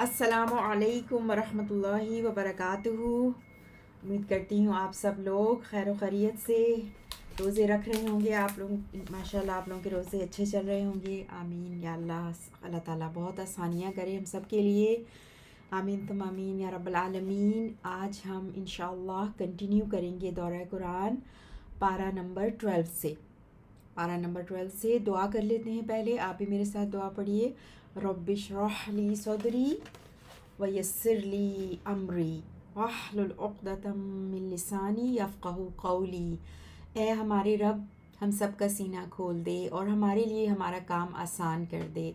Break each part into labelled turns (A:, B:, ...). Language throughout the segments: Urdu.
A: السلام علیکم ورحمۃ اللہ وبرکاتہ۔ امید کرتی ہوں آپ سب لوگ خیر و خیریت سے روزے رکھ رہے ہوں گے۔ آپ لوگ ماشاءاللہ آپ لوگوں کے روزے اچھے چل رہے ہوں گے۔ آمین یا اللہ، اللہ تعالیٰ بہت آسانیاں کرے ہم سب کے لیے، آمین تم آمین یا رب العالمین۔ آج ہم انشاءاللہ کنٹینیو کریں گے دورہ قرآن پارہ نمبر 12 سے۔ پارہ نمبر 12 سے دعا کر لیتے ہیں۔ پہلے آپ بھی میرے ساتھ دعا پڑھیے۔ رب اشرح لی صدری ویسر لی امری واحلل عقدۃ من لسانی یفقہوا قولی۔ اے ہمارے رب، ہم سب کا سینہ کھول دے اور ہمارے لیے ہمارا کام آسان کر دے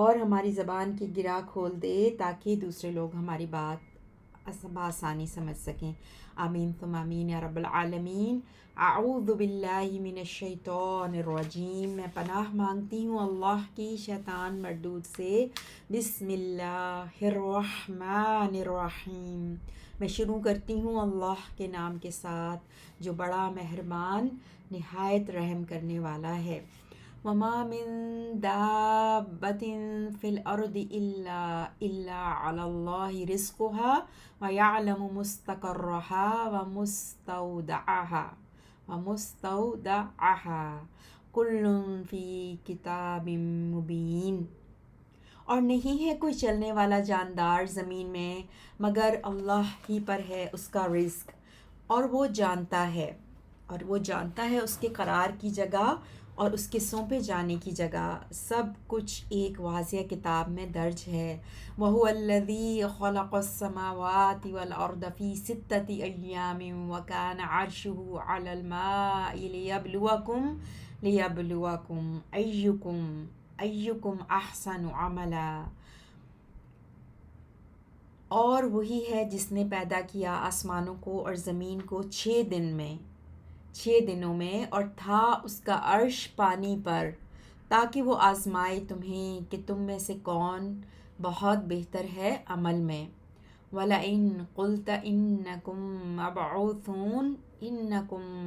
A: اور ہماری زبان کی گرہ کھول دے تاکہ دوسرے لوگ ہماری بات بآسانی سمجھ سکیں، آمین ثم آمین یا رب العالمین۔ اعوذ باللہ من الشیطان الرجیم، میں پناہ مانگتی ہوں اللہ کی شیطان مردود سے۔ بسم اللہ الرحمن الرحیم، میں شروع کرتی ہوں اللہ کے نام کے ساتھ جو بڑا مہربان نہایت رحم کرنے والا ہے۔ وما من دابۃ فی الارض الا علی اللہ رزقها ویعلم مستقرها ومستودعها کل فی کتاب مبین۔ اور نہیں ہے کوئی چلنے والا جاندار زمین میں مگر اللہ ہی پر ہے اس کا رزق، اور وہ جانتا ہے اس کے قرار کی جگہ اور اس کے سونپے جانے کی جگہ، سب کچھ ایک واضح کتاب میں درج ہے۔ وَهُوَ الَّذِي خَلَقَ السَّمَاوَاتِ وَالْأَرْضَ فِي سِتَّةِ أَيَّامٍ وَكَانَ عَرْشُهُ عَلَى الْمَاءِ لِيَبْلُوَكُمْ أَيُّكُمْ أَحْسَنُ عَمَلًا۔ اور وہی ہے جس نے پیدا کیا آسمانوں کو اور زمین کو 6 دنوں میں، اور تھا اس کا عرش پانی پر، تاکہ وہ آزمائے تمہیں کہ تم میں سے کون بہت بہتر ہے عمل میں۔ وَلَئِن قُلْتَ إِنَّكُمْ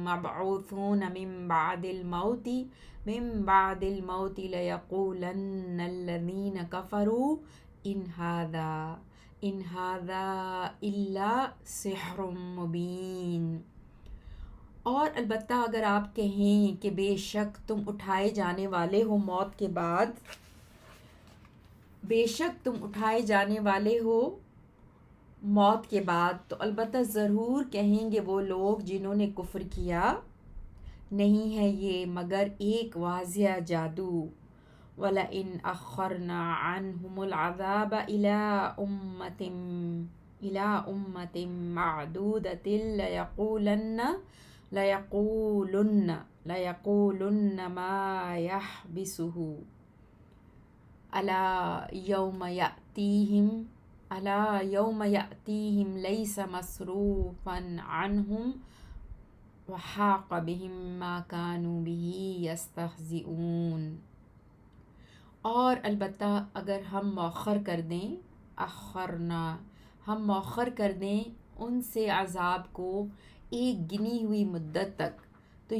A: مَبْعُوثُونَ مِن بَعْدِ الْمَوْتِ لَيَقُولَنَّ الَّذِينَ كَفَرُوا إِنْ هَذَا إِلَّا سِحْرٌ مُبِينٌ۔ اور البتہ اگر آپ کہیں کہ بے شک تم اٹھائے جانے والے ہو موت کے بعد، تو البتہ ضرور کہیں گے وہ لوگ جنہوں نے کفر کیا، نہیں ہے یہ مگر ایک واضح جادو۔ وَلَئِنْ أَخَّرْنَا عَنْهُمُ الْعَذَابَ إِلَىٰ أُمَّةٍ مَّعْدُودَةٍ لَيَقُولُنَّ مَا يَحْبِسُهُ أَلَا يَوْمَ يَأْتِيهِمْ لَيْسَ مَصْرُوفًا عَنْهُمْ وَحَاقَ بِهِم مَّا كَانُوا بِهِ يَسْتَهْزِئُونَ۔ اور البتہ اگر ہم مؤخر کر دیں ان سے عذاب کو ایک گنی ہوئی مدت تک، تو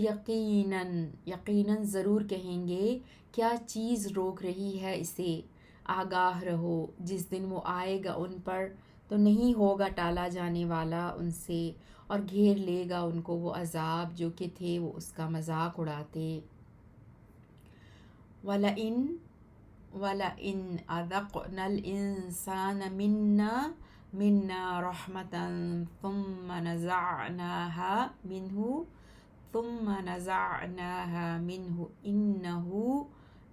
A: یقیناً ضرور کہیں گے کیا چیز روک رہی ہے اسے، آگاہ رہو جس دن وہ آئے گا ان پر تو نہیں ہوگا ٹالا جانے والا ان سے، اور گھیر لے گا ان کو وہ عذاب جو کہ تھے وہ اس کا مذاق اڑاتے۔ وَلَئِنْ أَذَقْنَا الْإِنسَانَ مِنَّا رَحْمَةً ثُمَّ نَزَعْنَاهَا مِنْهُ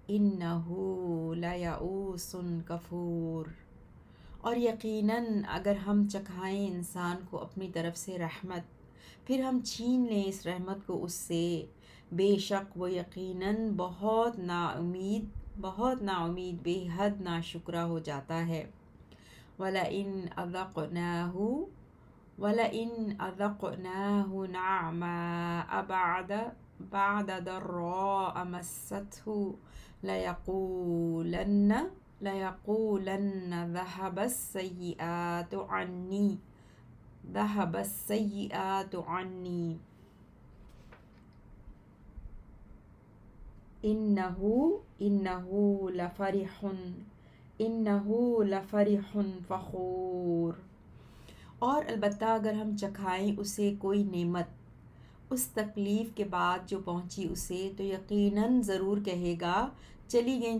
A: إِنَّهُ لَيَئُوسٌ کفور۔ اور یقیناً اگر ہم چکھائیں انسان کو اپنی طرف سے رحمت، پھر ہم چھین لیں اس رحمت کو اس سے، بے شک وہ یقیناً بہت نا امید بے حد ناشکرا ہو جاتا ہے۔ وَلَئِنْ أَذَقْنَاهُ نَعْمَاءَ بَعْدَ ضَرَّاءَ مَسَّتْهُ لَيَقُولَنَّ ذَهَبَ السَّيِّئَاتُ عَنِّي إِنَّهُ لَفَرِحٌ إنه لفرح فخور. اور البتہ اگر ہم چکھائیں اسے کوئی نعمت اس تکلیف کے بعد جو پہنچی اسے، تو یقیناً ضرور کہے گا چلی گئیں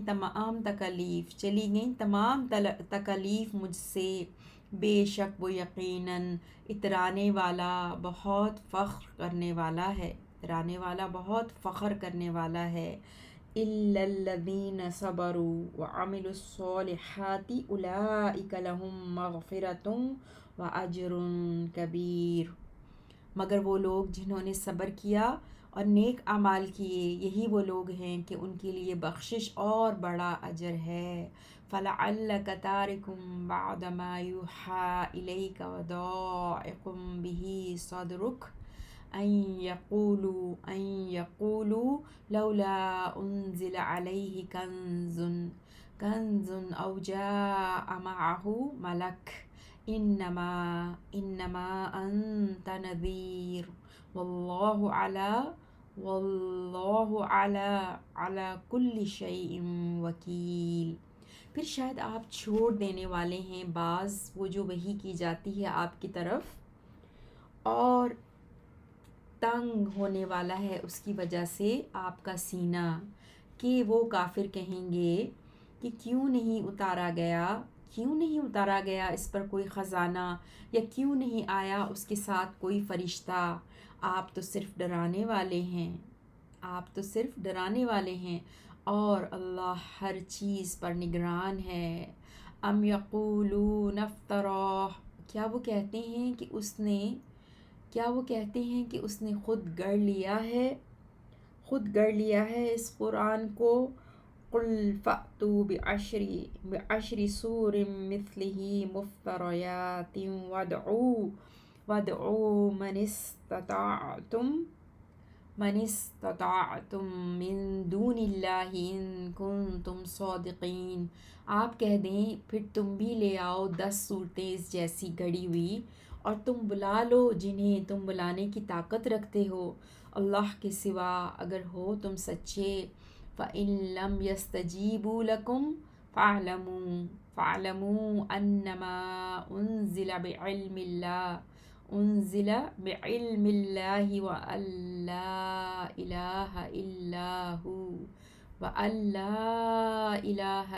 A: تمام تکالیف مجھ سے، بے شک وہ یقیناً اترانے والا بہت فخر کرنے والا ہے إِلَّا الَّذِينَ صَبَرُوا وَعَمِلُوا الصَّالِحَاتِ أُولَٰئِكَ لَهُم مَّغْفِرَةٌ وَأَجْرٌ كَبِيرٌ۔ مگر وہ لوگ جنہوں نے صبر کیا اور نیک اعمال کیے، یہی وہ لوگ ہیں کہ ان کے لیے بخشش اور بڑا اجر ہے۔ فَلَعَلَّكَ تَارِكٌ بَعْضَ مَا يُوحَىٰ إِلَيْكَ وَضَائِقٌ بِهِ صَدْرُكَ أَن يَقُولُوا لَوْلَا أُنزِلَ عَلَيْهِ كَنزٌ أَوْ جَاءَ مَعَهُ مَلَكٌ إنما أنت نذير والله على كل شيء وكيل۔ پھر شاید آپ چھوڑ دینے والے ہیں بعض وہ جو وحی کی جاتی ہے آپ کی طرف، اور تنگ ہونے والا ہے اس کی وجہ سے آپ کا سینہ، کہ وہ کافر کہیں گے کہ کیوں نہیں اتارا گیا اس پر کوئی خزانہ، یا کیوں نہیں آیا اس کے ساتھ کوئی فرشتہ۔ آپ تو صرف ڈرانے والے ہیں اور اللہ ہر چیز پر نگران ہے۔ ام یقولون افتراہ، کیا وہ کہتے ہیں کہ اس نے خود گڑھ لیا ہے اس قرآن کو۔ قل فأتوا بعشر سور مثلہ مفتریات وادعوا من استطعتم من دون اللہ ان کنتم صادقین۔ آپ کہہ دیں پھر تم بھی لے آؤ 10 صورتیں اس جیسی گھڑی ہوئی، اور تم بلا لو جنہیں تم بلانے کی طاقت رکھتے ہو اللہ کے سوا اگر ہو تم سچے۔ فَإِن لَّمْ يَسْتَجِيبُوا لَكُمْ فَاعْلَمُوا أَنَّمَا أُنزِلَ بِعِلْمِ اللَّهِ وَأَن لَّا إِلَٰهَ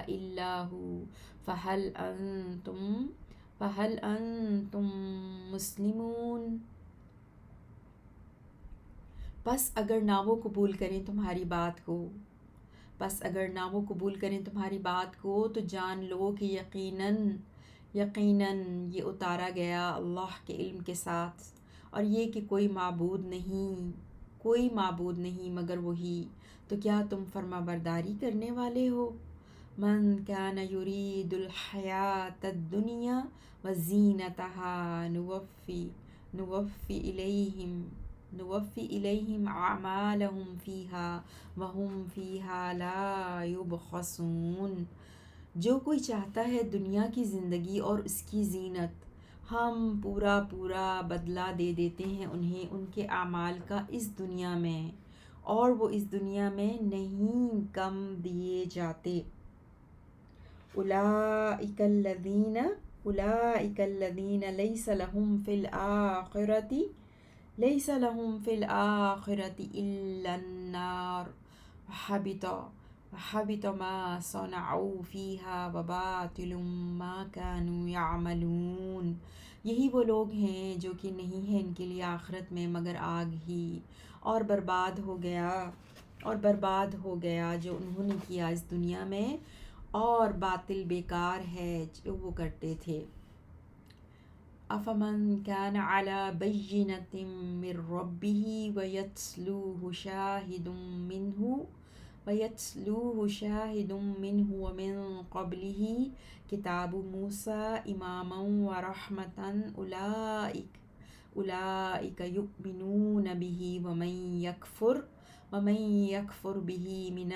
A: إِلَّا هُوَ فَهَلْ أَنتُم مُّسْلِمُونَ۔ پس اگر نہ وہ قبول کریں تمہاری بات کو تو جان لو کہ یقیناً یہ اتارا گیا اللہ کے علم کے ساتھ، اور یہ کہ کوئی معبود نہیں مگر وہی، تو کیا تم فرما برداری کرنے والے ہو۔ من کان یرید الحیاۃ الدنیا وزینتہا نوفی الیہم اعمالہم فیہا وہم فیہا لا یبخسون۔ جو کوئی چاہتا ہے دنیا کی زندگی اور اس کی زینت، ہم پورا بدلہ دے دیتے ہیں انہیں ان کے اعمال کا اس دنیا میں، اور وہ اس دنیا میں نہیں کم دیے جاتے۔ اولئک الذین لیس لہم فی الآخرۃ الا النار وحبط ما صنعوا فیہا وباطل ما کانوا یعملون۔ یہی وہ لوگ ہیں جو کہ نہیں ہے ان کے لیے آخرت میں مگر آگ ہی، اور برباد ہو گیا جو انہوں نے کیا اس دنیا میں، اور باطل بیکار ہے جو وہ کرتے تھے۔ افمن كان على بينة من ربه ويتلوه شاهد منه ومن قبله كتاب موسى إماما ورحمة أولئك يؤمنون به ومن يكفر به من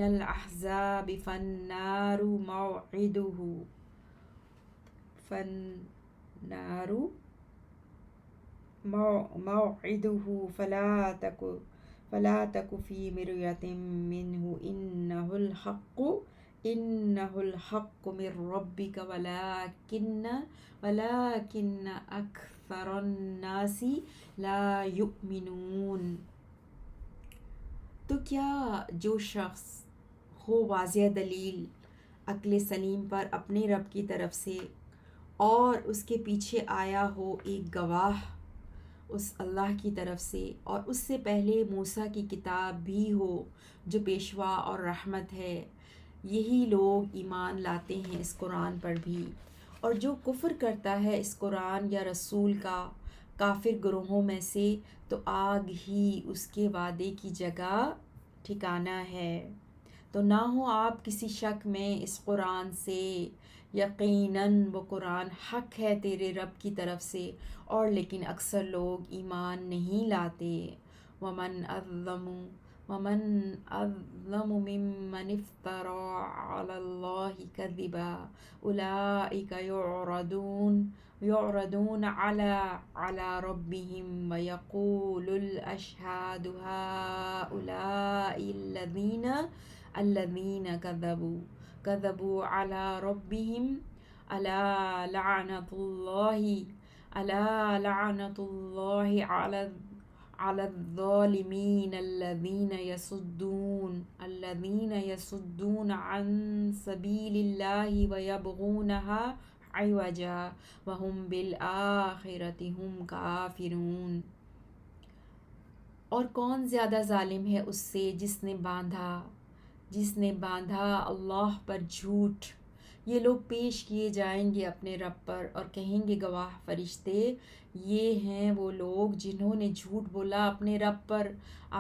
A: الأحزاب فالنار موعده فلا تك في مرية منه إنه الحق إنه الحق من ربك ولكن أكثر الناس لا يؤمنون۔ تو کیا جو شخص ہو واضح دلیل عقل سلیم پر اپنے رب کی طرف سے اور اس کے پیچھے آیا ہو ایک گواہ اس اللہ کی طرف سے، اور اس سے پہلے موسیٰ کی کتاب بھی ہو جو پیشوا اور رحمت ہے، یہی لوگ ایمان لاتے ہیں اس قرآن پر بھی۔ اور جو کفر کرتا ہے اس قرآن یا رسول کا کافر گروہوں میں سے، تو آگ ہی اس کے وعدے کی جگہ ٹھکانہ ہے۔ تو نہ ہو آپ کسی شک میں اس قرآن سے، یقیناً وہ قرآن حق ہے تیرے رب کی طرف سے، اور لیکن اکثر لوگ ایمان نہیں لاتے۔ ومن اظلم ممن افترى على الله كذبا اولئك يعرضون على ربهم ويقول الاشهاد هؤلاء الذين كذبوا على ربهم ألا لعنة الله على الظالمين الذين يصدون عن سبيل الله ويبغونها عوجا وهم بالآخرة هم كافرون۔ اور کون زیادہ ظالم ہے اس سے جس نے باندھا اللہ پر جھوٹ۔ یہ لوگ پیش کیے جائیں گے اپنے رب پر اور کہیں گے گواہ فرشتے، یہ ہیں وہ لوگ جنہوں نے جھوٹ بولا اپنے رب پر۔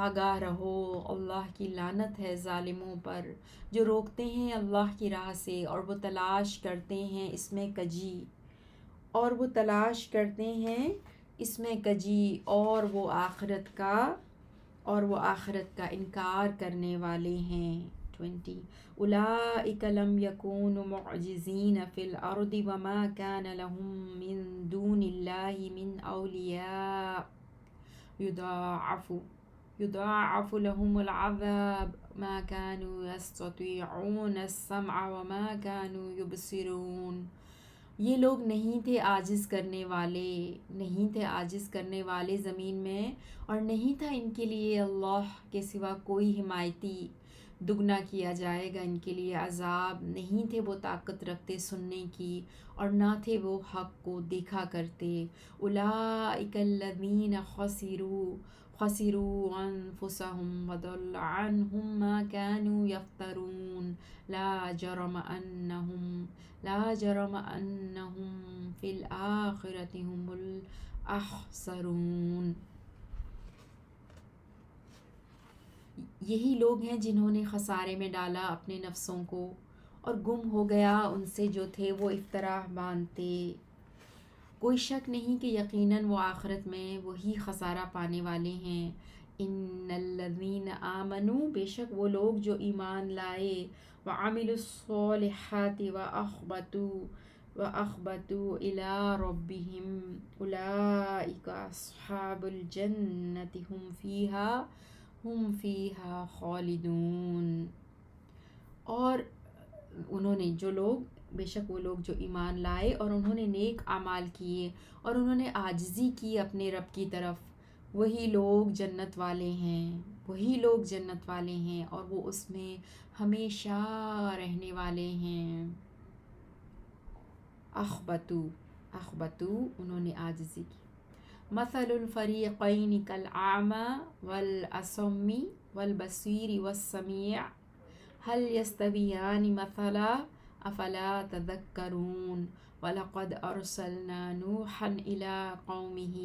A: آگاہ رہو، اللہ کی لعنت ہے ظالموں پر جو روکتے ہیں اللہ کی راہ سے، اور وہ تلاش کرتے ہیں اس میں کجی، اور وہ آخرت کا انکار کرنے والے ہیں۔ 20 اولئک لم یکونوا معجزین فی الارض وما کان لهم من دون اللہ من اولیاء یضاعف لهم العذاب ما كانوا يستطيعون السمع وما كانوا يبصرون۔ یہ لوگ نہیں تھے عاجز کرنے والے زمین میں، اور نہیں تھا ان کے لیے اللہ کے سوا کوئی حمایتی۔ دگنا کیا جائے گا ان کے لیے عذاب، نہیں تھے وہ طاقت رکھتے سننے کی، اور نہ تھے وہ حق کو دیکھا کرتے۔ اولئک الذین خسروا انفسهم وضل عنهم ما كانوا یفترون لا جرم انہم فی الآخرة هم الاخسرون۔ یہی لوگ ہیں جنہوں نے خسارے میں ڈالا اپنے نفسوں کو، اور گم ہو گیا ان سے جو تھے وہ افطرا باندھتے۔ کوئی شک نہیں کہ یقیناً وہ آخرت میں وہی خسارہ پانے والے ہیں۔ ان الذین آمنوا، بے شک وہ لوگ جو ایمان لائے، وعملوا الصالحات وأخبتوا إلى ربهم أولئك أصحاب الجنة هم فيها خالدون۔ اور انہوں نے بے شک وہ لوگ جو ایمان لائے اور انہوں نے نیک اعمال کیے اور انہوں نے عاجزی کی اپنے رب کی طرف، وہی لوگ جنت والے ہیں اور وہ اس میں ہمیشہ رہنے والے ہیں۔ اخبتو انہوں نے عاجزی کی۔ مثل الفریقین کالأعمی والأصم والبصیر والسمیع هل يستویان مثلا افلا تذکرون۔ وَلَقَدْ أَرْسَلْنَا نُوحًا إِلَىٰ قَوْمِهِ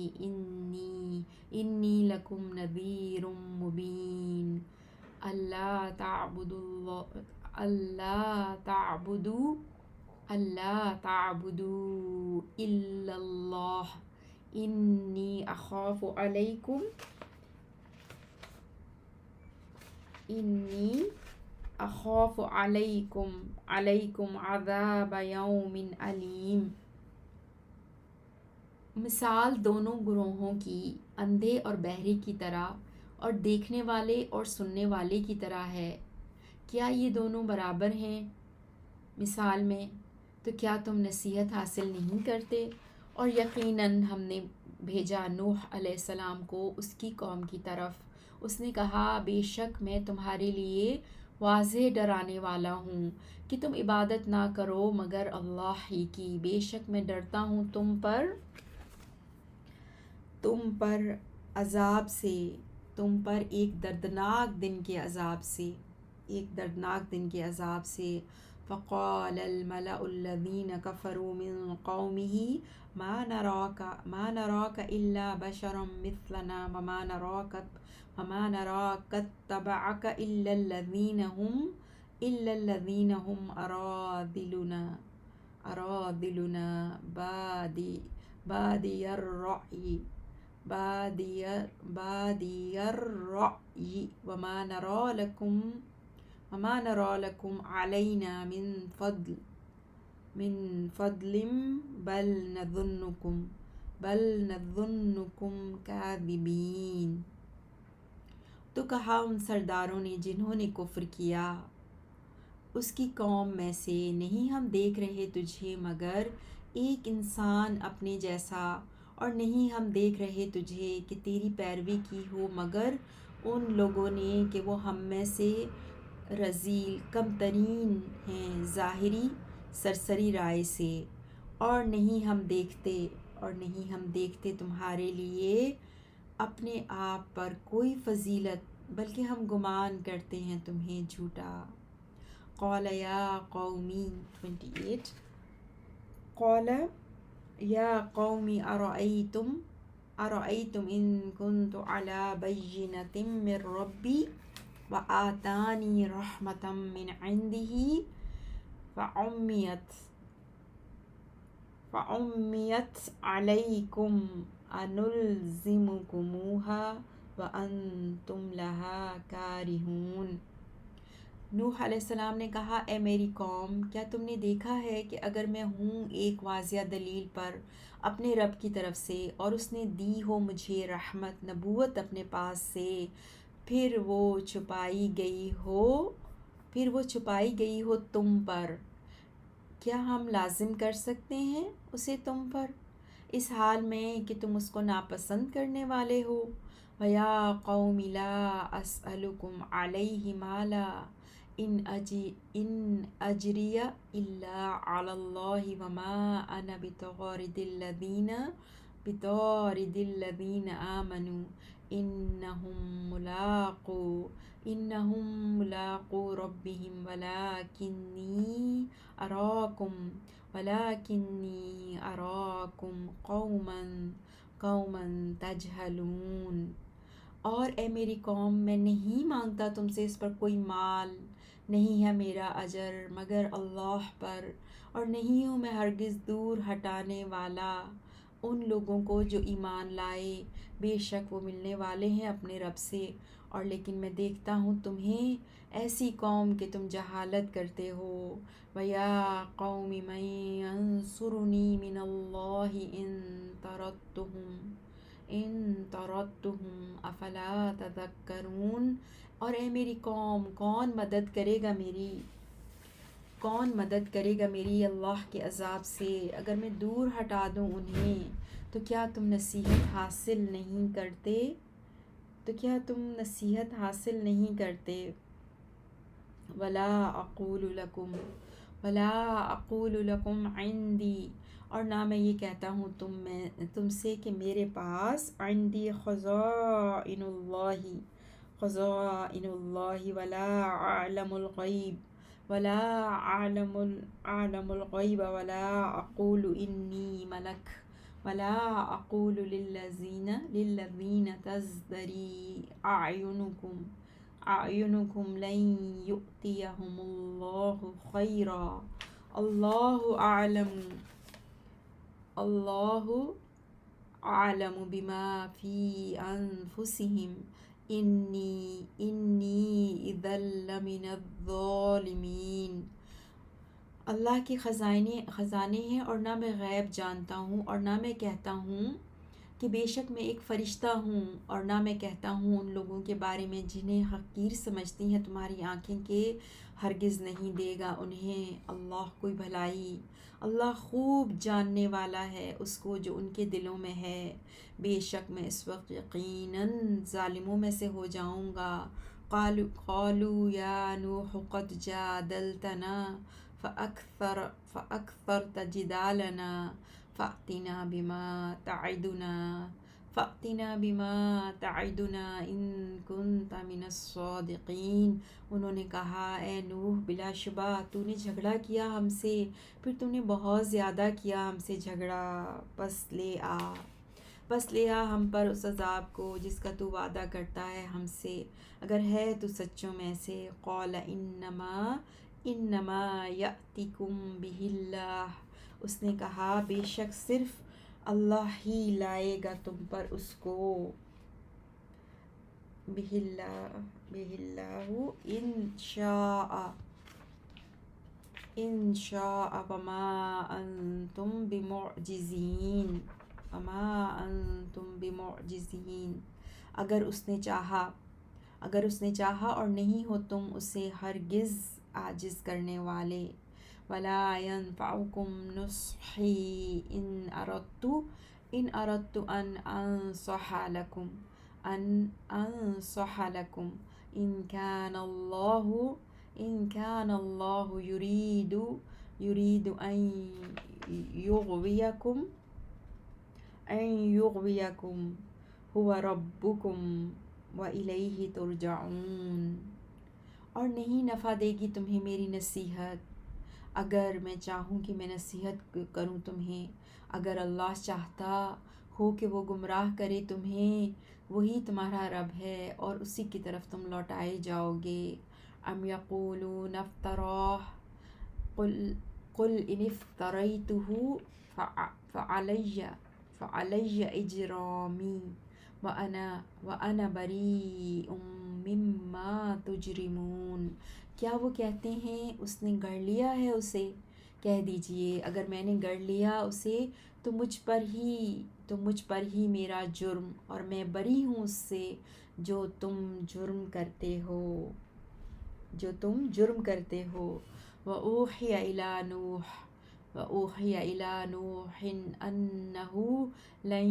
A: إِنِّي لَكُمْ نَذِيرٌ مُّبِينٌ أَلَّا تَعْبُدُوا إِلَّا اللَّهَ إِنِّي أَخَافُ عَلَيْكُمْ عَذَابَ يَوْمٍ أَلِيمٍ۔ مثال دونوں گروہوں کی اندھے اور بہرے کی طرح اور دیکھنے والے اور سننے والے کی طرح ہے۔ کیا یہ دونوں برابر ہیں؟ مثال میں، تو کیا تم نصیحت حاصل نہیں کرتے؟ اور یقیناً ہم نے بھیجا نوح علیہ السلام کو اس کی قوم کی طرف۔ اس نے کہا بے شک میں تمہارے لیے واضح ڈرانے والا ہوں کہ تم عبادت نہ کرو مگر اللہ ہی کی، بے شک میں ڈرتا ہوں تم پر عذاب سے، تم پر ایک دردناک دن کے عذاب سے، ایک دردناک دن کے عذاب سے۔ فقال الملأ الذين كفروا من قومه ما نراك إلا بشرا مثلنا وما نراك اتبعك إلا الذين هم أراذلنا بادي الرأي وما نرى لكم علينا من فضل بل نظنكم كاذبين۔ تو کہا ان سرداروں نے جنہوں نے کفر کیا اس کی قوم میں سے، نہیں ہم دیکھ رہے تجھے مگر ایک انسان اپنے جیسا، اور نہیں ہم دیکھ رہے تجھے کہ تیری پیروی کی ہو مگر ان لوگوں نے کہ وہ ہم میں سے رذیل کم ترین ہیں ظاہری سرسری رائے سے، اور نہیں ہم دیکھتے تمہارے لیے اپنے آپ پر کوئی فضیلت، بلکہ ہم گمان کرتے ہیں تمہیں جھوٹا۔ قال یا قومی 28 قال یا قومی ارأیتم ان کنت علی بینۃ من ربی وآتانی رحمۃ من عنده فعمیت علیکم انلزمکموها وانتم لها کارہون۔ نوح علیہ السلام نے کہا اے میری قوم، کیا تم نے دیکھا ہے کہ اگر میں ہوں ایک واضح دلیل پر اپنے رب کی طرف سے، اور اس نے دی ہو مجھے رحمت نبوت اپنے پاس سے، پھر وہ چھپائی گئی ہو تم پر، کیا ہم لازم کر سکتے ہیں اسے تم پر اس حال میں کہ تم اس کو ناپسند کرنے والے ہو؟ وَيَا قَوْمِ لَا أَسْأَلُكُمْ عَلَيْهِ مَالًا إِنْ أَجْرِيَ إِلَّا عَلَى اللَّهِ وَمَا أَنَا بِطَارِدِ الَّذِينَ آمَنُوا إِنَّهُمْ مُلَاقُو رَبِّهِمْ وَلَكِنِّي أَرَاكُمْ قَوْمًا تَجْهَلُونَ۔ اور اے میری قوم، میں نہیں مانگتا تم سے اس پر کوئی مال، نہیں ہے میرا اجر مگر اللہ پر، اور نہیں ہوں میں ہرگز دور ہٹانے والا ان لوگوں کو جو ایمان لائے، بے شک وہ ملنے والے ہیں اپنے رب سے، اور لیکن میں دیکھتا ہوں تمہیں ایسی قوم کہ تم جہالت کرتے ہو۔ وَيَا قَوْمِ مَن يَنصُرُنِي مِنَ اللَّهِ إِن طَرَدتُّهُمْ أَفَلَا تَذَكَّرُونَ۔ اور اے میری قوم، کون مدد کرے گا میری اللہ کے عذاب سے اگر میں دور ہٹا دوں انہیں؟ تو کیا تم نصیحت حاصل نہیں کرتے؟ وَلَا أَقُولُ لَكُمْ عِنْدِي، اور نہ میں یہ کہتا ہوں تم سے کہ میرے پاس عندی خزائن اللہ ولا أعلم الغیب ولا أقول إنی ملک ولا أقول للذین تزدری أعینکم لن یؤتیہم اللہ خیرا اللہ أعلم بما في أنفسهم إني إذا لمن الظالمين۔ اللہ کے خزانے ہیں اور نہ میں غیب جانتا ہوں، اور نہ میں کہتا ہوں کہ بے شک میں ایک فرشتہ ہوں، اور نہ میں کہتا ہوں ان لوگوں کے بارے میں جنہیں حقیر سمجھتی ہیں تمہاری آنکھیں، کہ ہرگز نہیں دے گا انہیں اللہ کوئی بھلائی۔ اللہ خوب جاننے والا ہے اس کو جو ان کے دلوں میں ہے۔ بے شک میں اس وقت یقیناً ظالموں میں سے ہو جاؤں گا۔ قالوا یا نوح قد جادلتنا فأکثرت جدالنا فأتنا بما تعدنا ان کنت من الصادقین۔ انہوں نے کہا اے نوح بلا شبہ تو نے جھگڑا کیا ہم سے، پھر تو نے بہت زیادہ کیا ہم سے جھگڑا، بس لے آ ہم پر اس عذاب کو جس کا تو وعدہ کرتا ہے ہم سے، اگر ہے تو سچوں میں سے۔ قال انما یأتیکم بہ اللہ، اس نے کہا بے شک صرف اللہ ہی لائے گا تم پر اس کو۔ بہ اللہ ان شاء وما انتم بمعجزین، اگر اس نے چاہا اور نہیں ہو تم اسے ہرگز عاجز کرنے والے۔ ولا ينفعکم نصحی ان اردت ان انصح لکم ان كان اللہ یرید ان یغویکم هو ربکم وإلیہ ترجعون۔ اور نہیں نفع دے گی تمہیں میری نصیحت، اگر میں چاہوں کہ میں نصیحت کروں تمہیں، اگر اللہ چاہتا ہو کہ وہ گمراہ کرے تمہیں، وہی تمہارا رب ہے اور اسی کی طرف تم لوٹائے جاؤ گے۔ ام یقولون افتراہ قل ان افتریتہ فعلی اجرامی وانا بریء مما تجرمون۔ کیا وہ کہتے ہیں اس نے گڑھ لیا ہے اسے؟ کہہ دیجئے اگر میں نے گڑھ لیا اسے تو مجھ پر ہی میرا جرم، اور میں بری ہوں اس سے جو تم جرم کرتے ہو۔ وَأُوحِيَ إِلَى نُوحٍ أَنَّهُ لن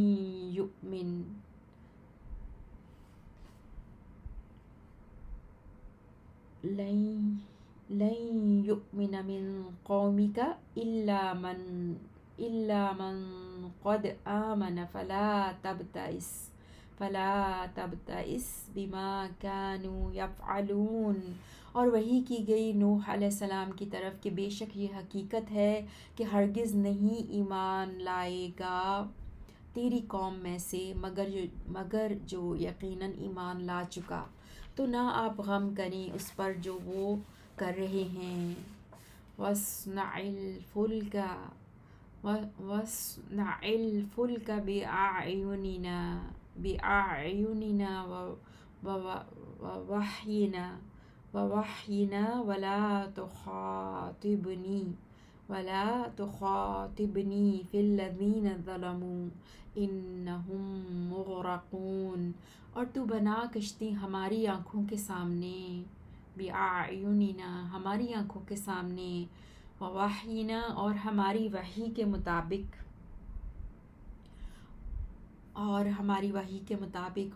A: يؤمن من قومك إلا من قد آمن فلا تبتئس بما كانوا يفعلون۔ اور وحی کی گئی نوح علیہ السلام کی طرف کہ بے شک یہ حقیقت ہے کہ ہرگز نہیں ایمان لائے گا تیری قوم میں سے مگر جو یقیناً ایمان لا چکا، تو نہ آپ غم کریں اس پر جو وہ کر رہے ہیں۔ وَاصْنَعِ الْفُلْكَ بِأَعْيُنِنَا وَوَحْيِنَا وَلَا تُخَاطِبْنِي فِي الَّذِينَ ظَلَمُوا إِنَّهُمْ مُغْرَقُونَ۔ اور تو بنا کشتی ہماری آنکھوں کے سامنے، بِأَعْيُنِنَا ہماری آنکھوں کے سامنے، وَوَحْيِنَا اور ہماری وحی کے مطابق،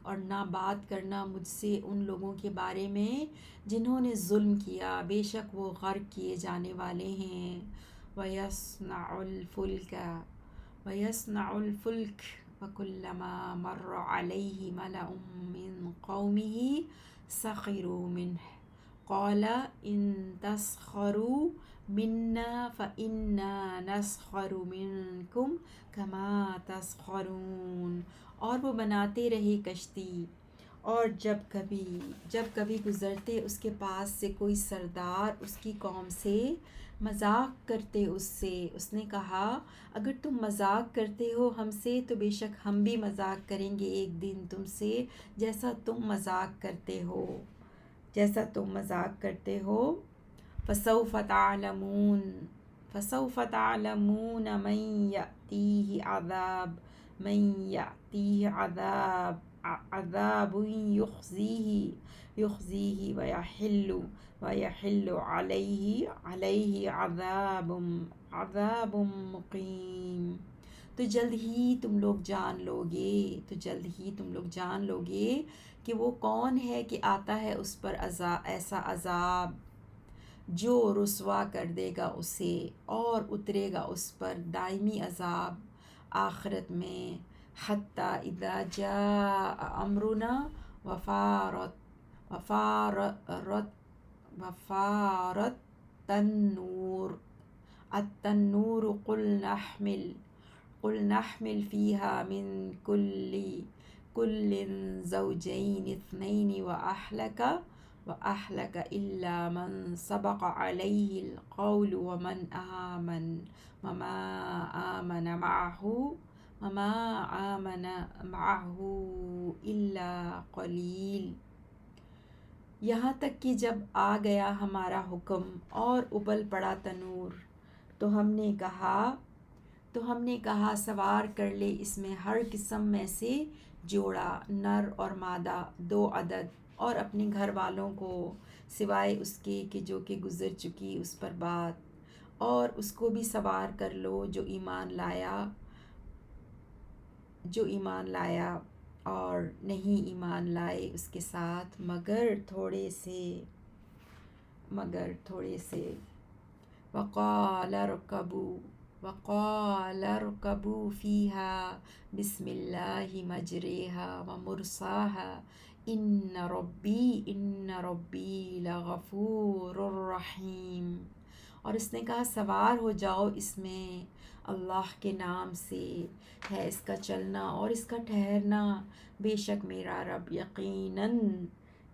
A: اور نہ بات کرنا مجھ سے ان لوگوں کے بارے میں جنہوں نے ظلم کیا، بے شک وہ غرق کیے جانے والے ہیں۔ وَيَصْنَعُ الْفُلْكَ وَكُلَّمَا مَرَّ عَلَيْهِ مَلَأٌ مِّن قَوْمِهِ سَخِرُوا مِنْهُ قَالَ إِن تَسْخَرُوا مِنَّا فَإِنَّا نَسْخَرُ مِنْكُمْ كَمَا تَسْخَرُونَ۔ اور وہ بناتے رہے کشتی، اور جب کبھی گزرتے اس کے پاس سے کوئی سردار اس کی قوم سے، مذاق کرتے اس سے۔ اس نے کہا اگر تم مذاق کرتے ہو ہم سے تو بے شک ہم بھی مذاق کریں گے ایک دن تم سے، جیسا تم مذاق کرتے ہو۔ فَسَوْفَ تَعْلَمُونَ مَن يَأْتِيهِ عَذَابٌ من یأتیہ عذاب یخزیہ ویحل علیہ عذاب مقیم۔ تو جلد ہی تم لوگ جان لوگے کہ وہ کون ہے کہ آتا ہے اس پر ایسا عذاب جو رسوا کر دے گا اسے اور اترے گا اس پر دائمی عذاب آخرت میں۔ حتیٰ اذا جاء امرنا وفارت التنور قل نحمل فيها من كل زوجين اثنين وأهلك إلا من سبق عليه القول وما آمن معه إلا قلیل۔ یہاں تک کہ جب آ گیا ہمارا حکم اور ابل پڑا تنور تو ہم نے کہا سوار کر لے اس میں ہر قسم میں سے جوڑا، نر اور مادہ 2 عدد، اور اپنے گھر والوں کو سوائے اس کے کہ جو کہ گزر چکی اس پر بات، اور اس کو بھی سوار کر لو جو ایمان لایا اور نہیں ایمان لائے اس کے ساتھ مگر تھوڑے سے۔ وقال اركبوا فيها بسم الله مجريها ومرساها ان ربی لغفور رحیم۔ اور اس نے کہا سوار ہو جاؤ اس میں اللہ کے نام سے ہے اس کا چلنا اور اس کا ٹھہرنا، بے شک میرا رب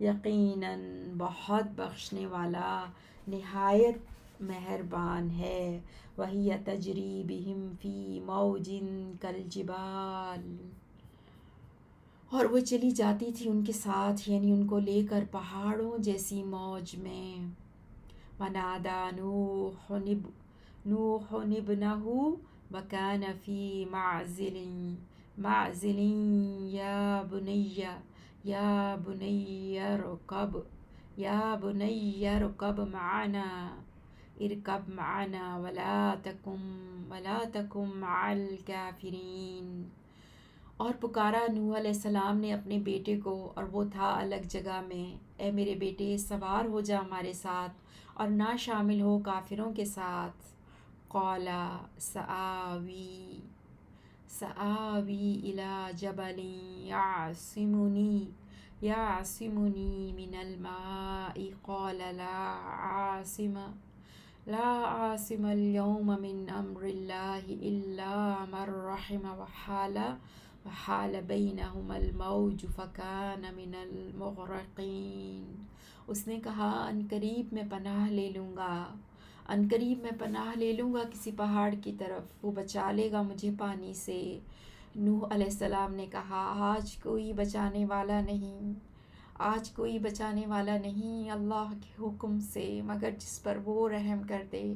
A: یقیناً بہت بخشنے والا نہایت مہربان ہے۔ وَهِيَ تَجْرِي بِهِمْ فِي مَوْجٍ كَالْجِبَالِ، اور وہ چلی جاتی تھی ان کے ساتھ یعنی ان کو لے کر پہاڑوں جیسی موج میں۔ وَنَادَى نُوحٌ ابْنَهُ وَكَانَ فِي مَعْزِلٍ يَا بُنَيَّ ارْكَبْ معنا ولا تكن مع الكافرين۔ اور پکارا نوح علیہ السلام نے اپنے بیٹے کو اور وہ تھا الگ جگہ میں، اے میرے بیٹے سوار ہو جا ہمارے ساتھ اور نہ شامل ہو کافروں کے ساتھ۔ قال سآوی إلى جبل يعصمني من الماء قال لا عاصم اليوم من أمر الله إلا من رحم وحال بينهما الموج فكان من المغرقين۔ اس نے کہا عنقریب میں پناہ لے لوں گا کسی پہاڑ کی طرف، وہ بچا لے گا مجھے پانی سے۔ نوح علیہ السلام نے کہا آج کوئی بچانے والا نہیں اللہ کے حکم سے مگر جس پر وہ رحم کر دے۔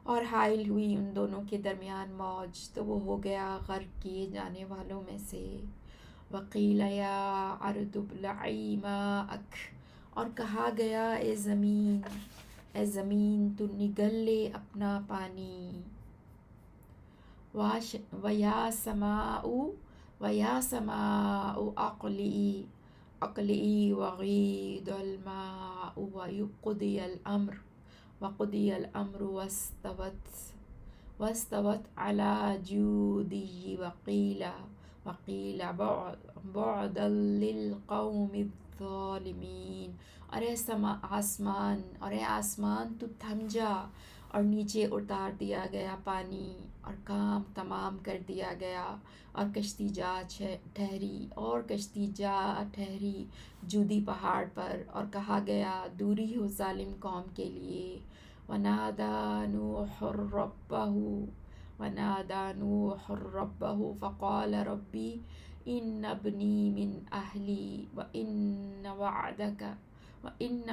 A: اور حائل ہوئی ان دونوں کے درمیان موج تو وہ ہو گیا غرق کیے جانے والوں میں سے۔ وقیل یا ارض ابلعی ماءک، اور کہا گیا اے زمین تو نگل لے اپنا پانی۔ وَيَا سَمَاءُ أَقْلِعِي وَغِيضَ الْمَاءُ وَقُضِيَ الْأَمْرُ وَاسْتَوَتْ عَلَى جُودِيِّ وَقِيلَ بُعْدًا لِلْقَوْمِ الظَّالِمِينَ۔ اور اے آسمان تو تھم جا، اور نیچے اتار دیا گیا پانی اور کام تمام کر دیا گیا، اور کشتی جا ٹھہری جودی پہاڑ پر، اور کہا گیا دوری ہو ظالم قوم کے لیے۔ وَنَادَى نُوحٌ رَبَّهُ فَقَالَ رَبِّ إِنَّ ابْنِي مِنْ أَهْلِي وَإِنَّ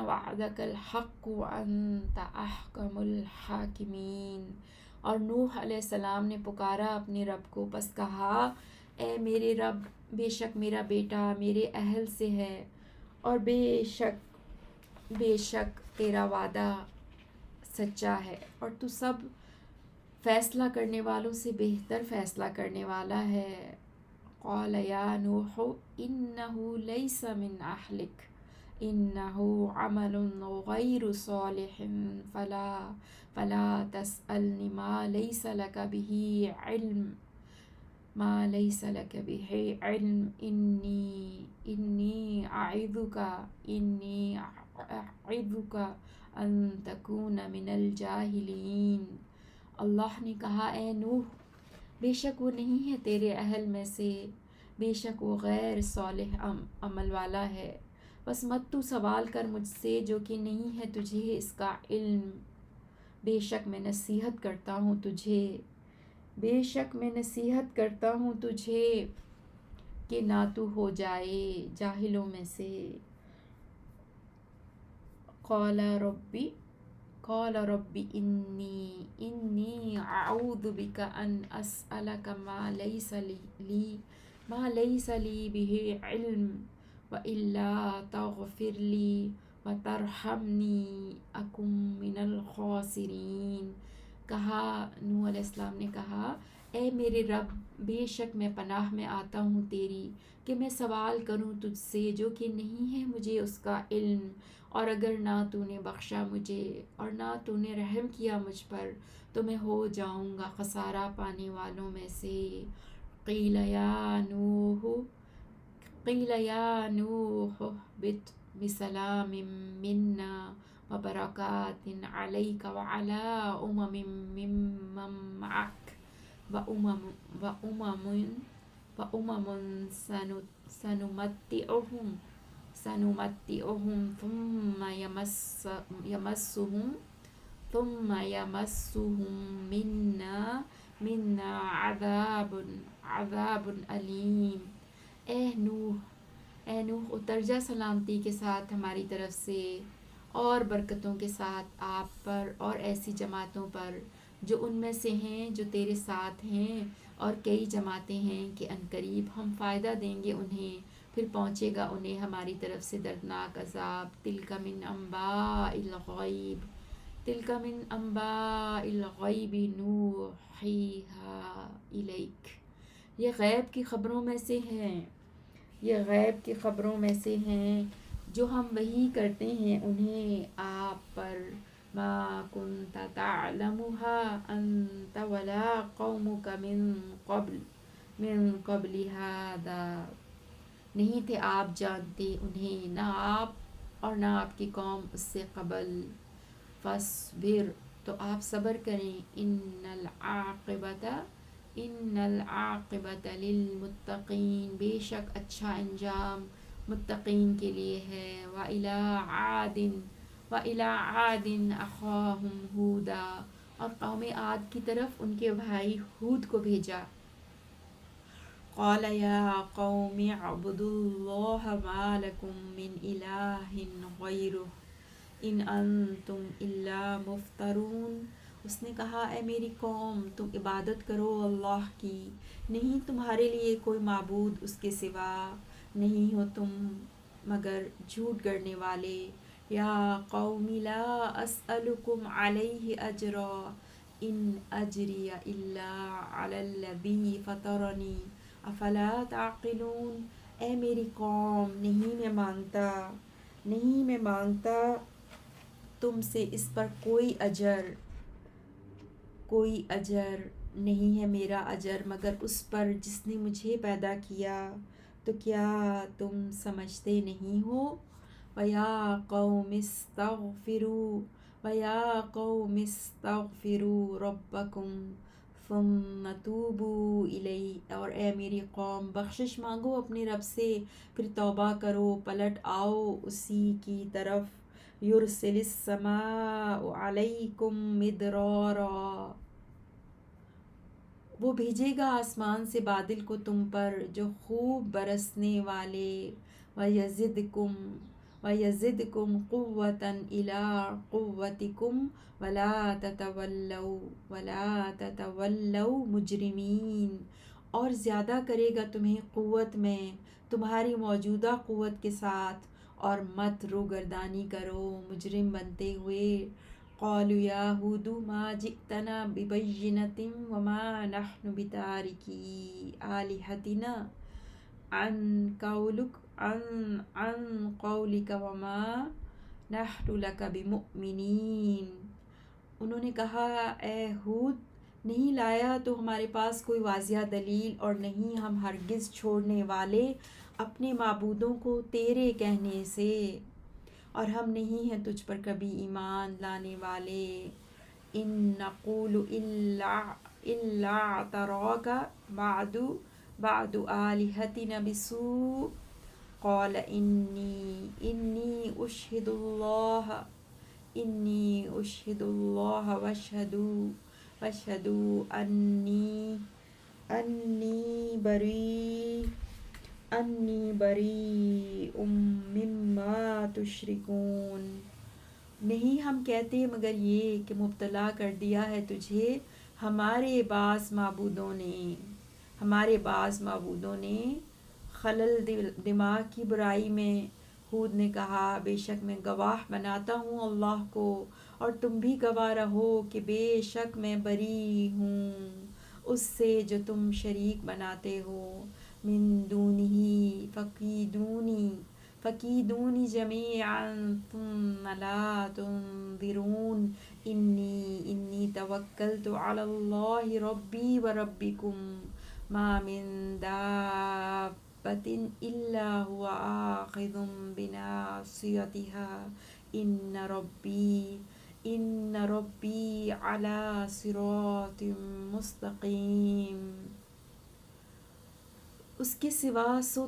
A: وَعْدَكَ الْحَقُّ وَأَنْتَ أَحْكَمُ الْحَاكِمِينَ۔ اور نوح علیہ السلام نے پکارا اپنے رب کو، پس کہا اے میرے رب بے شک میرا بیٹا میرے اہل سے ہے، اور بے شک تیرا وعدہ سچا ہے، اور تو سب فیصلہ کرنے والوں سے بہتر فیصلہ کرنے والا ہے۔ قال یا نوح انه لیس من اہلک انه عمل غیر صالح فلا تسألنی ما لیس لک به علم انی اعظک ان تکون من الجاہلین۔ اللہ نے کہا اے نوح بے شک وہ نہیں ہے تیرے اہل میں سے، بے شک وہ غیر صالح عمل والا ہے، بس مت تو سوال کر مجھ سے جو کہ نہیں ہے تجھے اس کا علم۔ بے شک میں نصیحت کرتا ہوں تجھے کہ نہ تو ہو جائے جاہلوں میں سے۔ قال رب انی اعوذ بک ان اسألک ما لیس لی به علم والا تغفر لی وترحمنی اکن من الخاسرین۔ نوح علیہ السلام نے کہا اے میرے رب بے شک میں پناہ میں آتا ہوں تیری کہ میں سوال کروں تجھ سے جو کہ نہیں ہے مجھے اس کا علم، اور اگر نہ تو نے بخشا مجھے اور نہ تو نے رحم کیا مجھ پر تو میں ہو جاؤں گا خسارہ پانے والوں میں سے۔ قیل یا نوح اہبط بسلام منا وبرکات علیک وعلی ممن معک وأمم سنمتعهم ثم يمسهم منا عذاب علیم۔ اے نوح اتر جا سلامتی کے ساتھ ہماری طرف سے اور برکتوں کے ساتھ آپ پر اور ایسی جماعتوں پر جو ان میں سے ہیں جو تیرے ساتھ ہیں، اور کئی جماعتیں ہیں کہ عنقریب ہم فائدہ دیں گے انہیں، پھر پہنچے گا انہیں ہماری طرف سے دردناک عذاب۔ تلک من انباء الغیب نوحیہا الیک، یہ غیب کی خبروں میں سے ہیں جو ہم وحی کرتے ہیں انہیں آپ پر۔ ما کنت تعلمها انت ولا قومك من قبل هذا، نہیں تھے آپ جانتے انہیں نہ آپ اور نہ آپ کی قوم اس سے قبل۔ فاصبر، تو آپ صبر کریں، ان العاقبۃ للمتقین، بے شک اچھا انجام متقین کے لیے ہے۔ وَإِلَىٰ عَادٍ أَخَاهُمْ هُودًا، اور قوم عاد کی طرف ان کے بھائی ہود کو بھیجا۔ قَالَ يَا قَوْمِ اعْبُدُوا اللَّهَ مَا لَكُم مِّنْ إِلَٰهٍ غَيْرُهُ إِنْ أَنْتُمْ إِلَّا مُفْتَرُونَ۔ اس نے کہا اے میری قوم تم عبادت کرو اللہ کی، نہیں تمہارے لیے کوئی معبود اس کے سوا، نہیں ہو تم مگر جھوٹ گڑنے والے۔ یا قوم لا اسألکم علیہ اجرا ان اجری الا علی الذی فطرنی افلا تعقلون۔ اے میری قوم نہیں میں مانگتا تم سے اس پر کوئی اجر نہیں ہے، میرا اجر مگر اس پر جس نے مجھے پیدا کیا، تو کیا تم سمجھتے نہیں ہو؟ وَيَا قَوْمِ اسْتَغْفِرُوا رَبَّكُمْ ثُمَّ تُوبُوا إِلَيْهِ، اور اے میری قوم بخشش مانگو اپنے رب سے پھر توبہ کرو پلٹ آؤ اسی کی طرف۔ يُرْسِلِ السَّمَاءَ عَلَيْكُمْ مِدْرَارًا، وہ بھیجے گا آسمان سے بادل کو تم پر جو خوب برسنے والے۔ وَيَزِدْكُمْ قُوَّةً إِلَىٰ قُوَّتِكُمْ وَلَا تَتَوَلَّوْا مُجْرِمِينَ، اور زیادہ کرے گا تمہیں قوت میں تمہاری موجودہ قوت کے ساتھ، اور مت روگردانی کرو مجرم بنتے ہوئے۔ قالوا یا ہود ما جئتنا ببینۃ وما نحن بتارکی آلہتنا عن قولک وما نحن لک بمؤمنین۔ انہوں نے کہا اے ہود، نہیں لایا تو ہمارے پاس کوئی واضح دلیل، اور نہیں ہم ہرگز چھوڑنے والے اپنے معبودوں کو تیرے کہنے سے، اور ہم نہیں ہیں تجھ پر کبھی ایمان لانے والے۔ ان نقول الا اعتراک بعد آلہتنا بسوء قال انی اشہد اللہ واشہدوا انی بریء مما تشرکون۔ نہیں ہم کہتے مگر یہ کہ مبتلا کر دیا ہے تجھے ہمارے بعض معبودوں نے خلل دماغ کی برائی میں۔ ہود نے کہا بے شک میں گواہ بناتا ہوں اللہ کو، اور تم بھی گواہ رہو کہ بے شک میں بری ہوں اس سے جو تم شریک بناتے ہو۔ من دونہ فکیدونی جمیعا ثم لا تنظرون انی توکلت علی اللہ ربی وربکم ما من دابۃ الا هو آخذ بناصیتها ان ربی علی صراط مستقیم۔ اس کے سوا سو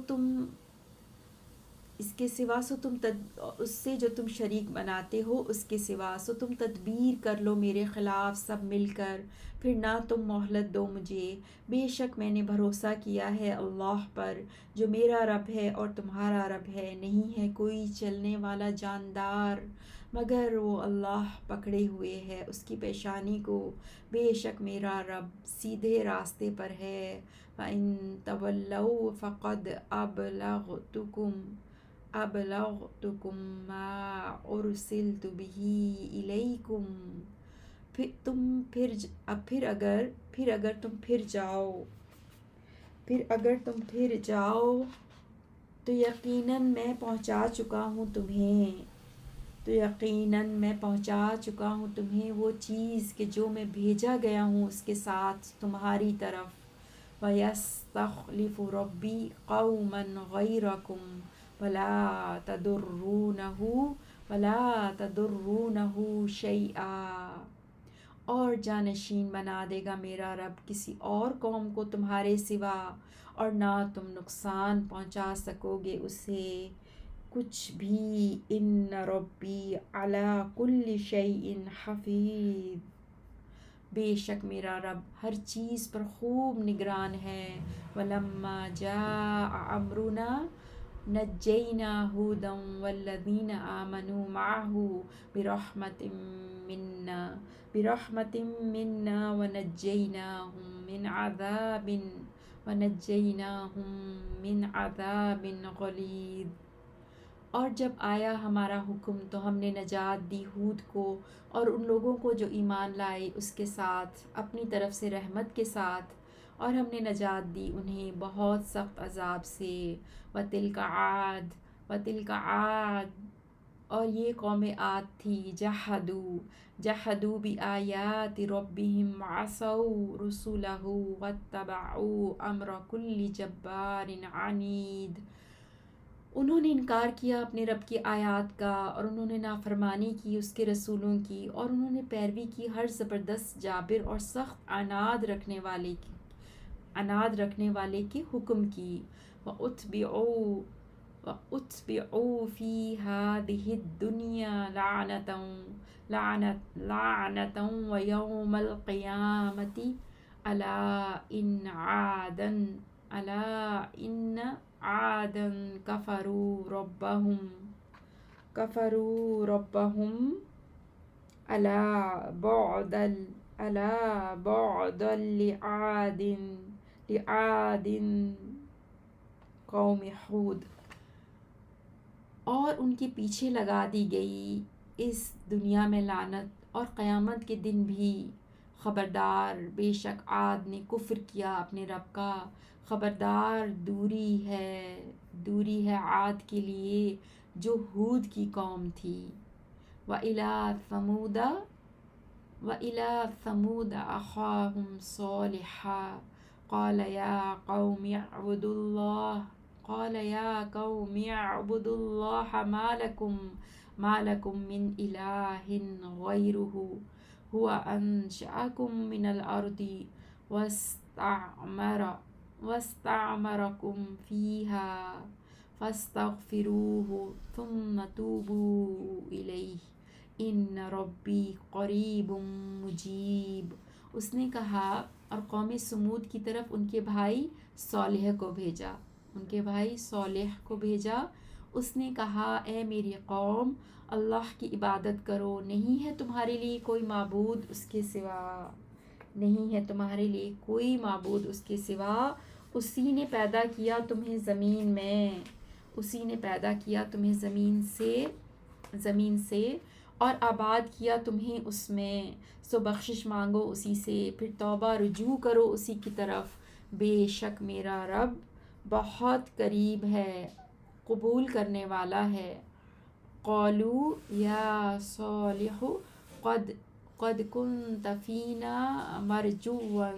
A: تم تدبیر کر لو میرے خلاف سب مل کر، پھر نہ تم مہلت دو مجھے۔ بے شک میں نے بھروسہ کیا ہے اللہ پر جو میرا رب ہے اور تمہارا رب ہے، نہیں ہے کوئی چلنے والا جاندار مگر وہ اللہ پکڑے ہوئے ہے اس کی پیشانی کو، بے شک میرا رب سیدھے راستے پر ہے۔ فَإِن تَوَلَّوْا فَقَدْ أَبْلَغْتُكُم مَّا أُرْسِلْتُ بِهِ إِلَيْكُمْ۔ پھر اگر تم پھر جاؤ تو یقیناً میں پہنچا چکا ہوں تمہیں وہ چیز کہ جو میں بھیجا گیا ہوں اس کے ساتھ تمہاری طرف۔ وَيَسْتَخْلِفُ رَبِّي قَوْمًا غَيْرَكُمْ وَلَا تَضُرُّونَهُ شَيْئًا۔ اور جانشین بنا دے گا میرا رب کسی اور قوم کو تمہارے سوا، اور نہ تم نقصان پہنچا سکو گے اسے کچھ بھی۔ ان ربی علی کل شیء حفیظ۔ بے شک میرا رب ہر چیز پر خوب نگران ہے۔ وَلَمَّا جَاءَ أَمْرُنَا نَجَّيْنَا هُودًا وَالَّذِينَ آمَنُوا مَعَهُ بِرَحْمَةٍ مِّنَّا وَنَجَّيْنَاهُم مِّنْ عَذَابٍ غَلِيظٍ۔ اور جب آیا ہمارا حکم تو ہم نے نجات دی ہود کو اور ان لوگوں کو جو ایمان لائے اس کے ساتھ اپنی طرف سے رحمت کے ساتھ، اور ہم نے نجات دی انہیں بہت سخت عذاب سے۔ وَتِلْکَ عَاد، اور یہ قوم عاد تھی۔ جحدوا بآیات ربهم وعصوا رسله واتبعوا امر كل جبار عنید۔ انہوں نے انکار کیا اپنے رب کی آیات کا، اور انہوں نے نافرمانی کی اس کے رسولوں کی، اور انہوں نے پیروی کی ہر زبردست جابر اور سخت عناد رکھنے والے کے حکم کی۔ وَأُتْبِعُوا فِي هَٰذِهِ الدُّنْيَا لَعْنَةً وَيَوْمَ الْقِيَامَةِ أَلَا إِنَّ عَادًا كَفَرُوا رَبَّهُمْ أَلَا بُعْدًا لِعَادٍ لعاد قوم ہود، اور ان کے پیچھے لگا دی گئی اس دنیا میں لعنت اور قیامت کے دن بھی۔ خبردار، بے شک عاد نے کفر کیا اپنے رب کا، خبردار دوری ہے عاد کے لیے جو ہود کی قوم تھی۔ وَإِلَى ثَمُودَ أَخَاهُمْ صَالِحًا قَالَ يَا قَوْمِ اعْبُدُوا اللَّهَ مَا لَكُم مِّنْ إِلَٰهٍ غَيْرُهُ هُوَ أَنشَأَكُم مِّنَ الْأَرْضِ وَاسْتَعْمَرَكُمْ فِيهَا فَاسْتَغْفِرُوهُ ثُمَّ تُوبُوا إِلَيْهِ ان ربی قریب مجیب۔ اس نے کہا اور قوم سمود کی طرف ان کے بھائی صالح کو بھیجا۔ اس نے کہا اے میری قوم، اللہ کی عبادت کرو، نہیں ہے تمہارے لیے کوئی معبود اس کے سوا، اسی نے پیدا کیا تمہیں زمین سے اور آباد کیا تمہیں اس میں، سو بخشش مانگو اسی سے، پھر توبہ رجوع کرو اسی کی طرف، بے شک میرا رب بہت قریب ہے، قبول کرنے والا ہے۔ قالوا یا صالح قد كنت فینا مرجوا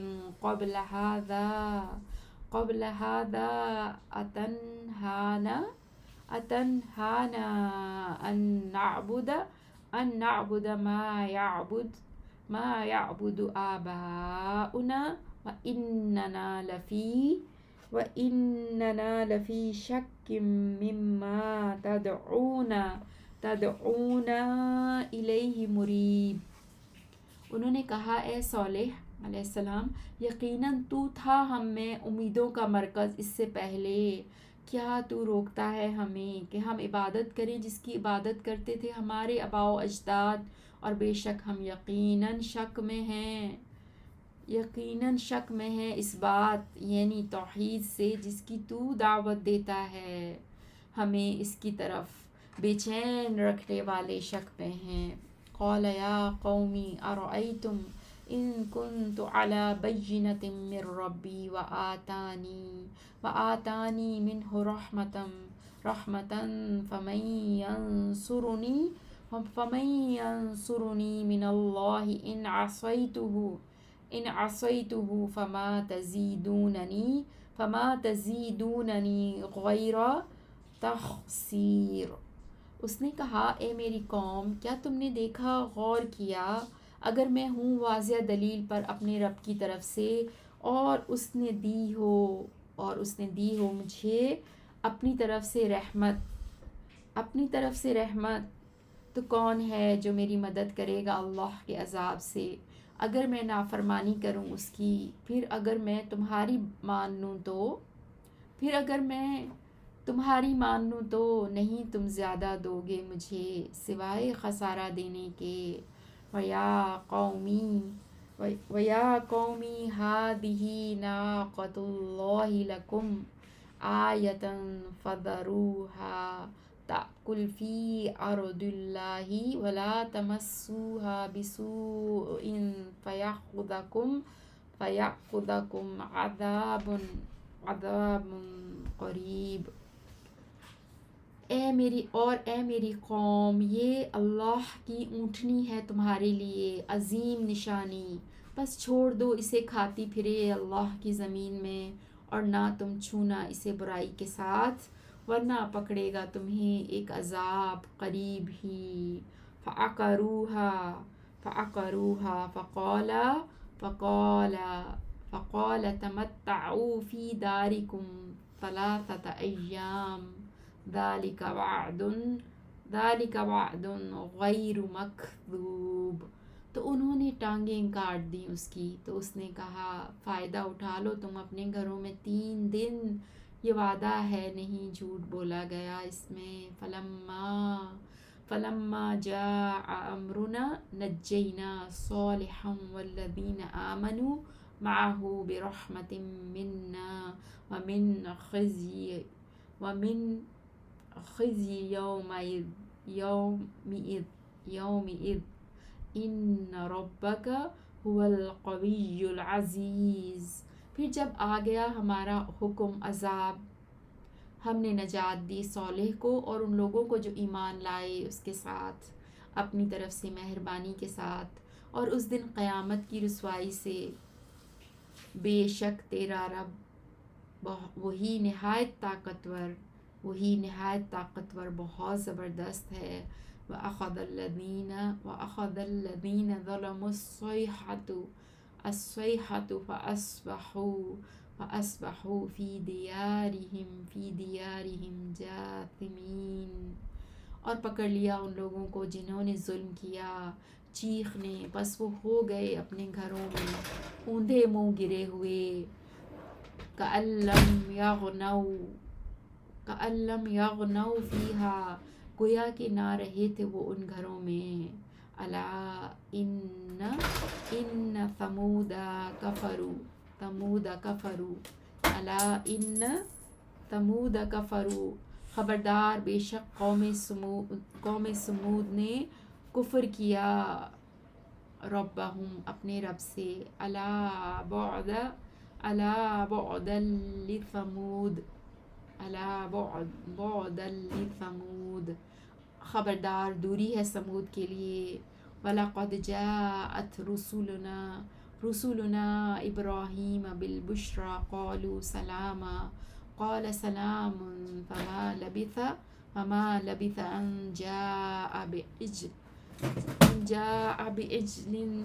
A: قبل هذا أتنهانا أن نعبد ما يعبد آباؤنا وإننا لفي شك مما تدعونا إليه مريب۔ انہوں نے کہا اے صالح علیہ السلام، یقیناً تو تھا ہم میں امیدوں کا مرکز اس سے پہلے، کیا تو روکتا ہے ہمیں کہ ہم عبادت کریں جس کی عبادت کرتے تھے ہمارے آباء و اجداد، اور بے شک ہم یقیناً شک میں ہیں اس بات یعنی توحید سے جس کی تو دعوت دیتا ہے، ہمیں اس کی طرف بے چین رکھنے والے شک میں ہیں۔ قال یا قوم ارأیتم ان كنت على بینۃ من ربی وآتانی منہ رحمة فمن ينصرنی من اللہ ان عصیتہ فما تزیدوننی غیر تخسیر۔ اس نے کہا اے میری قوم، کیا تم نے دیکھا، غور کیا، اگر میں ہوں واضح دلیل پر اپنے رب کی طرف سے، اور اس نے دی ہو مجھے اپنی طرف سے رحمت، تو کون ہے جو میری مدد کرے گا اللہ کے عذاب سے، اگر میں نافرمانی کروں اس کی، پھر اگر میں تمہاری مانوں تو نہیں تم زیادہ دو گے مجھے سوائے خسارہ دینے کے۔ وَيَا قَوْمِ هَٰذِهِ نَاقَةُ اللَّهِ لَكُمْ آیَةً فَذَرُوهَا تَأْکُلْ فِی أَرْضِ اللَّهِ وَلَا تَمَسُّوهَا بِسُوءٍ فَيَأْخُذَکُمْ عَذَابٌ قریب۔ اے میری قوم، یہ اللہ کی اونٹنی ہے تمہارے لیے عظیم نشانی، بس چھوڑ دو اسے کھاتی پھرے اللہ کی زمین میں، اور نہ تم چھونا اسے برائی کے ساتھ، ورنہ پکڑے گا تمہیں ایک عذاب قریب ہی۔ فَعَقَرُوهَا فَقَالَ تَمَتَّعُوا فِي دَارِكُمْ ثَلَاثَةَ أَيَّامٍ ذَلِكَ وَعْدٌ غَيْرُ مَكْذُوبٍ۔ تو انہوں نے ٹانگیں کاٹ دیں اس کی، تو اس نے کہا فائدہ اٹھا لو تم اپنے گھروں میں 3 دن، یہ وعدہ ہے نہیں جھوٹ بولا گیا اس میں۔ فَلَمَّا جَاءَ أَمْرُنَا نَجَّيْنَا صَالِحًا وَالَّذِينَ آمَنُوا معه برحمة منا ومن خزي يومئذ ان ربک هو القوی العزیز۔ پھر جب آ گیا ہمارا حکم عذاب، ہم نے نجات دی صالح کو اور ان لوگوں کو جو ایمان لائے اس کے ساتھ اپنی طرف سے مہربانی کے ساتھ، اور اس دن قیامت کی رسوائی سے۔ بے شک تیرا رب وہی نہایت طاقتور بہت زبردست ہے۔ وَأَخَذَ الَّذِينَ ظَلَمُوا الصَّيْحَةُ فَأَصْبَحُوا فِي دِيَارِهِمْ جَاثِمِينَ۔ اور پکڑ لیا ان لوگوں کو جنہوں نے ظلم کیا چیخ نے، بس وہ ہو گئے اپنے گھروں میں اوندھے منہ گرے ہوئے۔ كَأَن لَّمْ يَغْنَوْا فِيهَا، گویا کہ نہ رہے تھے وہ ان گھروں میں۔ أَلَا إِنَّ ثَمُودَ كَفَرُوا أَلَا إِنَّ ثَمُودَ كَفَرُوا، خبردار بے شک قوم سمود نے کفر کیا ربہم اپنے رب سے۔ أَلَا بُعْدًا لِثَمُودَ، خبردار دوری ہے سمود کے لیے۔ وَلَقَدْ جَاءَتْ رُسُلُنَا إِبْرَاهِيمَ بِالْبُشْرَىٰ قَالُوا سَلَامًا قَالَ سَلَامٌ فَمَا لَبِثَ أَن جَاءَ بِعِجْلٍ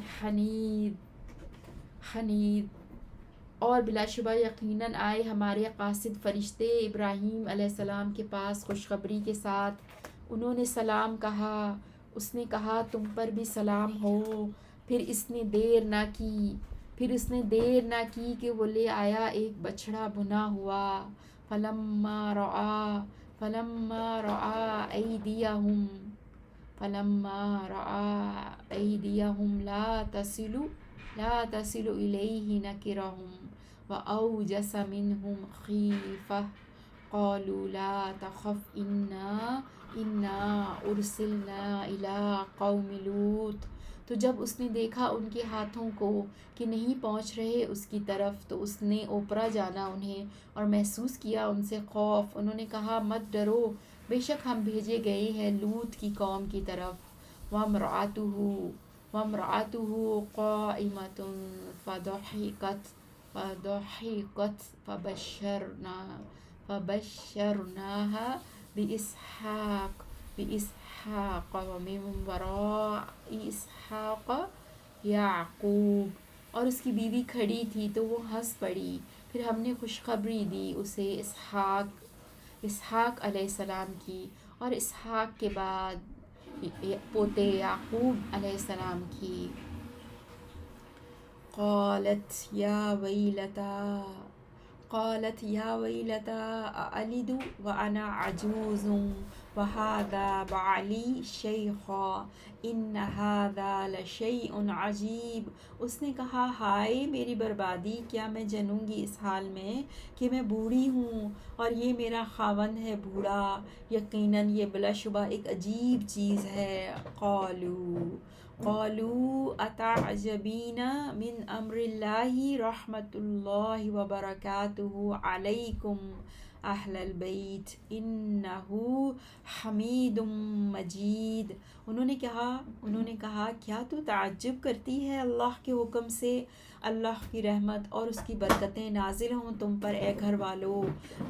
A: حَنِيذٍ، اور بلا شبہ یقیناً آئے ہمارے قاصد فرشتے ابراہیم علیہ السلام کے پاس خوشخبری کے ساتھ۔ انہوں نے سلام کہا، اس نے کہا تم پر بھی سلام ہو۔ پھر اس نے دیر نہ کی کہ وہ لے آیا ایک بچڑا بھنا ہوا۔ فَلَمَّا رَأَىٰ أَيْدِيَهُمْ لَا تَصِلُ إِلَيْهِ نَكِرَهُمْ وَأَوْجَسَ مِنْهُمْ خِيفَةً قَالُوا لَا تَخَفْ إِنَّا أُرْسِلْنَا إِلَىٰ قَوْمِ لُوطٍ۔ تو جب اس نے دیکھا ان کے ہاتھوں کو کہ نہیں پہنچ رہے اس کی طرف، تو اس نے اوپرا جانا انہیں اور محسوس کیا ان سے خوف۔ انہوں نے کہا مت ڈرو، بے شک ہم بھیجے گئے ہیں لوط کی قوم کی طرف۔ وَامْرَأَتُهُ قَائِمَةٌ فَضَحِكَتْ فَبَشَّرْنَاهَا بِإِسْحَاقَ وَمِن وَرَاءِ إِسْحَاقَ یعقوب، اور اس کی بیوی کھڑی تھی تو وہ ہنس پڑی۔ پھر ہم نے خوشخبری دی اسے اسحاق علیہ السلام کی، اور اسحاق کے بعد پوتے یعقوب علیہ السلام کی۔ قالت یا ویلتا أألد وأنا عجوز وهذا بعلی شیخا إن هذا لشیء عجیب۔ اس نے کہا ہائے میری بربادی، کیا میں جنوں گی اس حال میں کہ میں بوڑھی ہوں اور یہ میرا خاوند ہے بوڑھا، یقیناً یہ بلا شبہ ایک عجیب چیز ہے۔ قالوا اتعجبین من امر اللہ رحمۃ اللہ وبرکاتہ علیکم اہل البیت انہ حمید مجید۔ انہوں نے کہا کیا تو تعجب کرتی ہے اللہ کے حکم سے؟ اللہ کی رحمت اور اس کی برکتیں نازل ہوں تم پر اے گھر والو،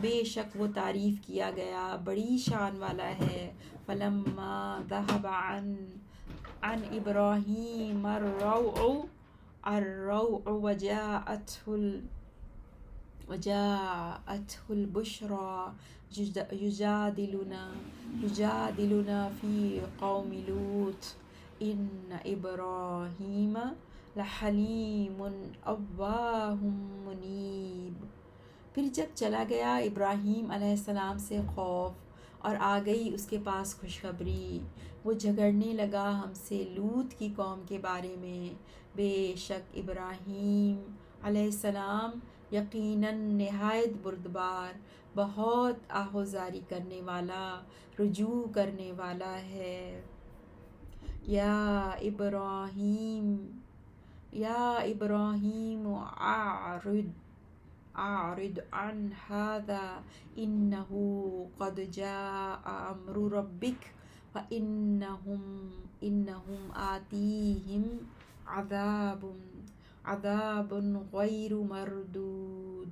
A: بے شک وہ تعریف کیا گیا بڑی شان والا ہے۔ فلما ذهب عن ابراہیم الروع وجاءته البشرى یجادلنا فی قوم لوط ان ابراہیم لحلیم اوواہ منیب۔ پھر جب چلا گیا ابراہیم علیہ السلام سے خوف اور آ گئی اس کے پاس خوشخبری، وہ جھگڑنے لگا ہم سے لوط کی قوم کے بارے میں۔ بے شک ابراہیم علیہ السلام یقیناً نہایت بردبار، بہت آہوزاری کرنے والا، رجوع کرنے والا ہے۔ یا ابراہیم یا ابراہیم اعرض عن هذا انہ قد جاء امر ربک انہم آتیہم عذاب غیر مردود۔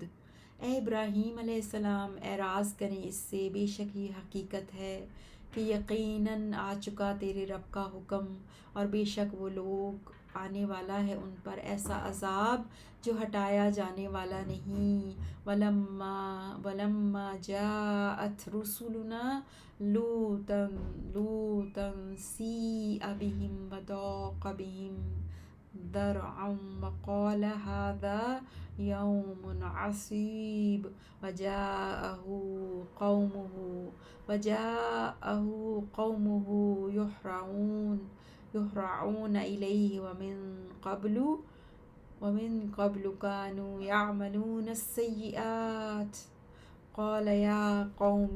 A: اے ابراہیم علیہ السلام، اعراض کریں اس سے، بے شک یہ حقیقت ہے کہ یقیناً آ چکا تیرے رب کا حکم، اور بے شک وہ لوگ آنے والا ہے ان پر ایسا عذاب جو ہٹایا جانے والا نہیں۔ وَلَمَّا جَاءَتْ رُسُلُنَا لُوطًا سِیءَ بِهِمْ وَضَاقَ بِهِمْ ذَرْعًا وَقَالَ هَذَا يَوْمٌ عَصِیبٌ وَجَاءَهُ قَوْمُهُ يُهْرَعُونَ إِلَيْهِ ومن قبل كانوا يعملون السيئات قال يا قوم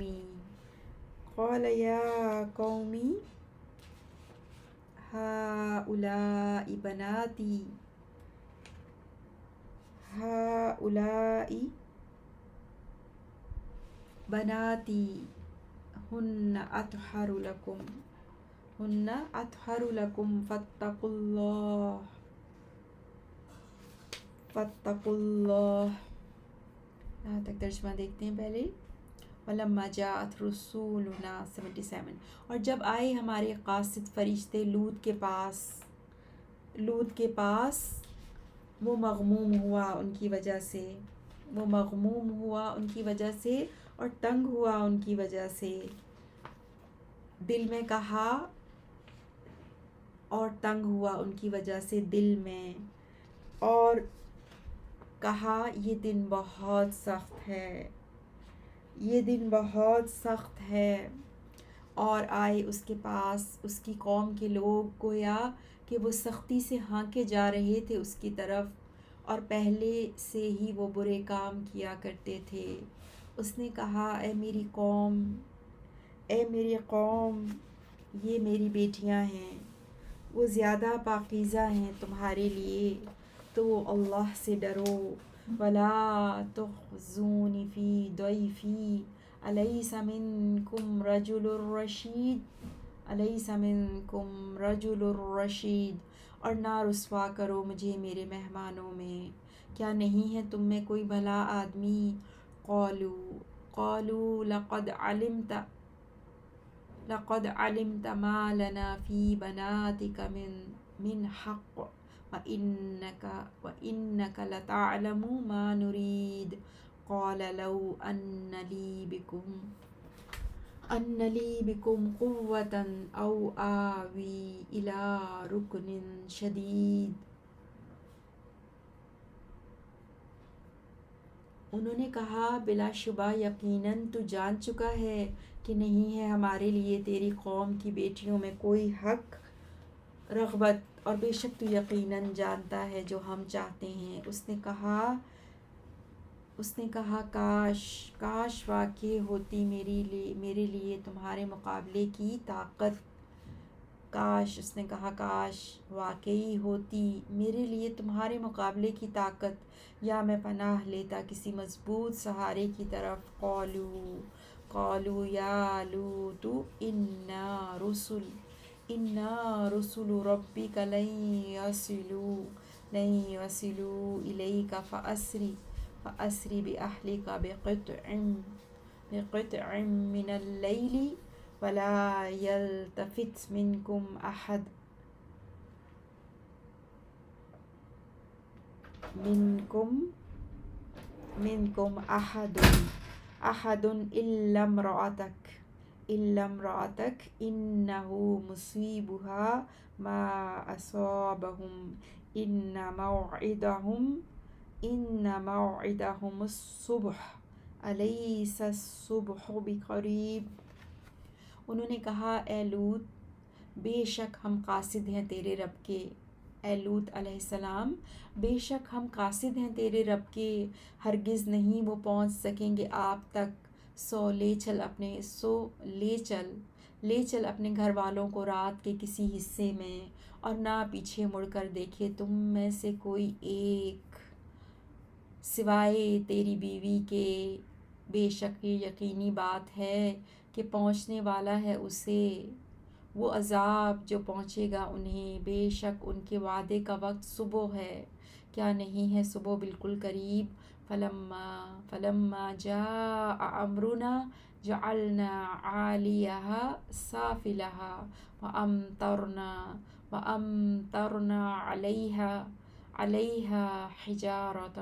A: هؤلاء بناتي هن أطهر لكم فاتقوا اللہ۔ یہاں تک ترجمہ دیکھتے ہیں پہلے۔ وَلَمَّا جَاءَتْ رُسُولُنَا 77، اور جب آئے ہمارے قاصد فرشتے لوط کے پاس، وہ مغموم ہوا ان کی وجہ سے اور تنگ ہوا ان کی وجہ سے، دل میں کہا اور تنگ ہوا ان کی وجہ سے دل میں، اور کہا یہ دن بہت سخت ہے، اور آئے اس کے پاس اس کی قوم کے لوگ، گویا کہ وہ سختی سے ہانکے جا رہے تھے اس کی طرف، اور پہلے سے ہی وہ برے کام کیا کرتے تھے۔ اس نے کہا اے میری قوم، یہ میری بیٹیاں ہیں، وہ زیادہ پاکیزہ ہیں تمہارے لیے، تو اللہ سے ڈرو۔ وَلَا تُخْزُونِ فِي ضَيْفِي أَلَيْسَ مِنْكُمْ رَجُلٌ رَشِیدٌ، اور نہ رسوا کرو مجھے میرے مہمانوں میں، کیا نہیں ہے تم میں کوئی بھلا آدمی؟ قالوا لقد علمت ما لنا في بناتك من حق وإنك لتعلم ما نريد قال لو أن لي بكم قوة أو آوي إلى ركن شديد۔ انہوں نے کہا بلا شبہ یقیناً تو جان چکا ہے کہ نہیں ہے ہمارے لیے تیری قوم کی بیٹیوں میں کوئی حق رغبت، اور بے شک تو یقیناً جانتا ہے جو ہم چاہتے ہیں۔ اس نے کہا کاش واقع ہوتی میرے لیے تمہارے مقابلے کی طاقت، اس نے کہا کاش واقعی ہوتی میرے لیے تمہارے مقابلے کی طاقت، یا میں پناہ لیتا کسی مضبوط سہارے کی طرف۔ قالوا یا لوط انا رسل ربک لن يصلوا الیک فأسر بأہلک بقطع من اللیل ولا یلتفت منکم احد الا امرأتک انہ مصیبها ما اصابهم ان موعدهم الصبح الیس الصبح بقریب۔ انہوں نے کہا اے لوط، بے شک ہم قاصد ہیں تیرے رب کے، اے لوط علیہ السلام، بے شک ہم قاصد ہیں تیرے رب کے، ہرگز نہیں وہ پہنچ سکیں گے آپ تک، لے چل اپنے گھر والوں کو رات کے کسی حصے میں، اور نہ پیچھے مڑ کر دیکھے تم میں سے کوئی ایک سوائے تیری بیوی کے، بے شک یہ یقینی بات ہے کہ پہنچنے والا ہے اسے وہ عذاب جو پہنچے گا انہیں، بے شک ان کے وعدے کا وقت صبح ہے، کیا نہیں ہے صبح بالکل قریب۔ فلما جاء امرنا جعلنا عالیہا سافلہا وامطرنا علیہا حجارۃ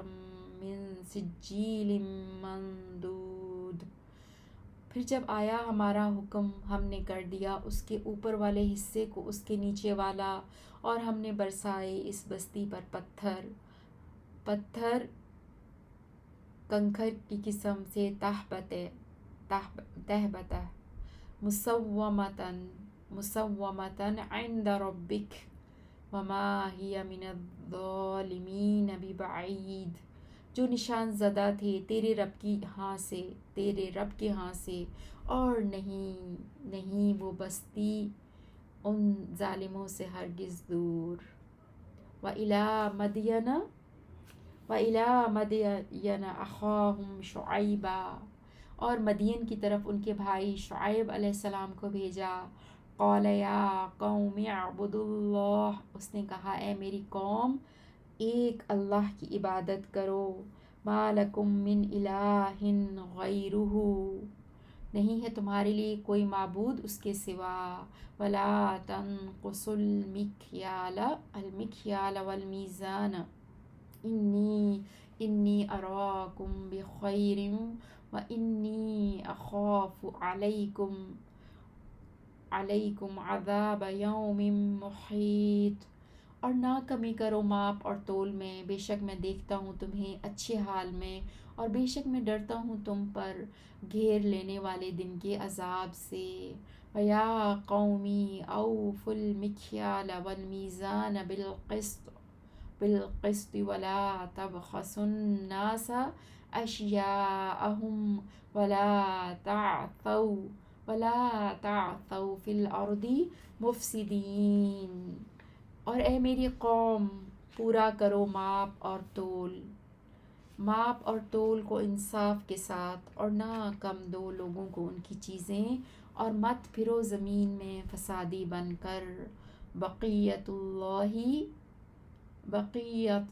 A: من سجیل منضود۔ پھر جب آیا ہمارا حکم ہم نے کر دیا اس کے اوپر والے حصے کو اس کے نیچے والا، اور ہم نے برسائے اس بستی پر پتھر کنکر کی قسم سے، تہبتہ مسومۃ عند ربک وما ہی من الظالمین ببعید، جو نشان زدہ تھے تیرے رب کے ہاں سے، اور نہیں وہ بستی ان ظالموں سے ہرگز دور۔ وَإِلَىٰ مَدْيَنَ أَخَاهُمْ شُعَيْبًا، اور مدین کی طرف ان کے بھائی شعیب علیہ السلام کو بھیجا۔ قَالَ يَا قَوْمِ اعْبُدُوا اللَّهَ، اس نے کہا اے میری قوم ایک اللہ کی عبادت کرو، مَا لَكُم مِّنْ إِلَٰهٍ غَيْرُهُ، نہیں ہے تمہارے لیے کوئی معبود اس کے سوا، وَلَا تَنقُصُوا الْمِكْيَالَ وَالْمِيزَانَ انی اراکم بخیر وانی اخاف علیکم عذاب یوم محیط، اور نہ کمی کرو ماپ اور تول میں، بے شک میں دیکھتا ہوں تمہیں اچھے حال میں، اور بے شک میں ڈرتا ہوں تم پر گھیر لینے والے دن کے عذاب سے۔ وَيَا قَوْمِ أَوْفُوا الْمِكْيَالَ وَالْمِيزَانَ بالقسط ولا تبخسوا الناس اشیاءهم ولا تعثوا فی الارض مفسدین، اور اے میری قوم پورا کرو ماپ اور تول کو انصاف کے ساتھ، اور نہ کم دو لوگوں کو ان کی چیزیں، اور مت پھرو زمین میں فسادی بن کر۔ بقیت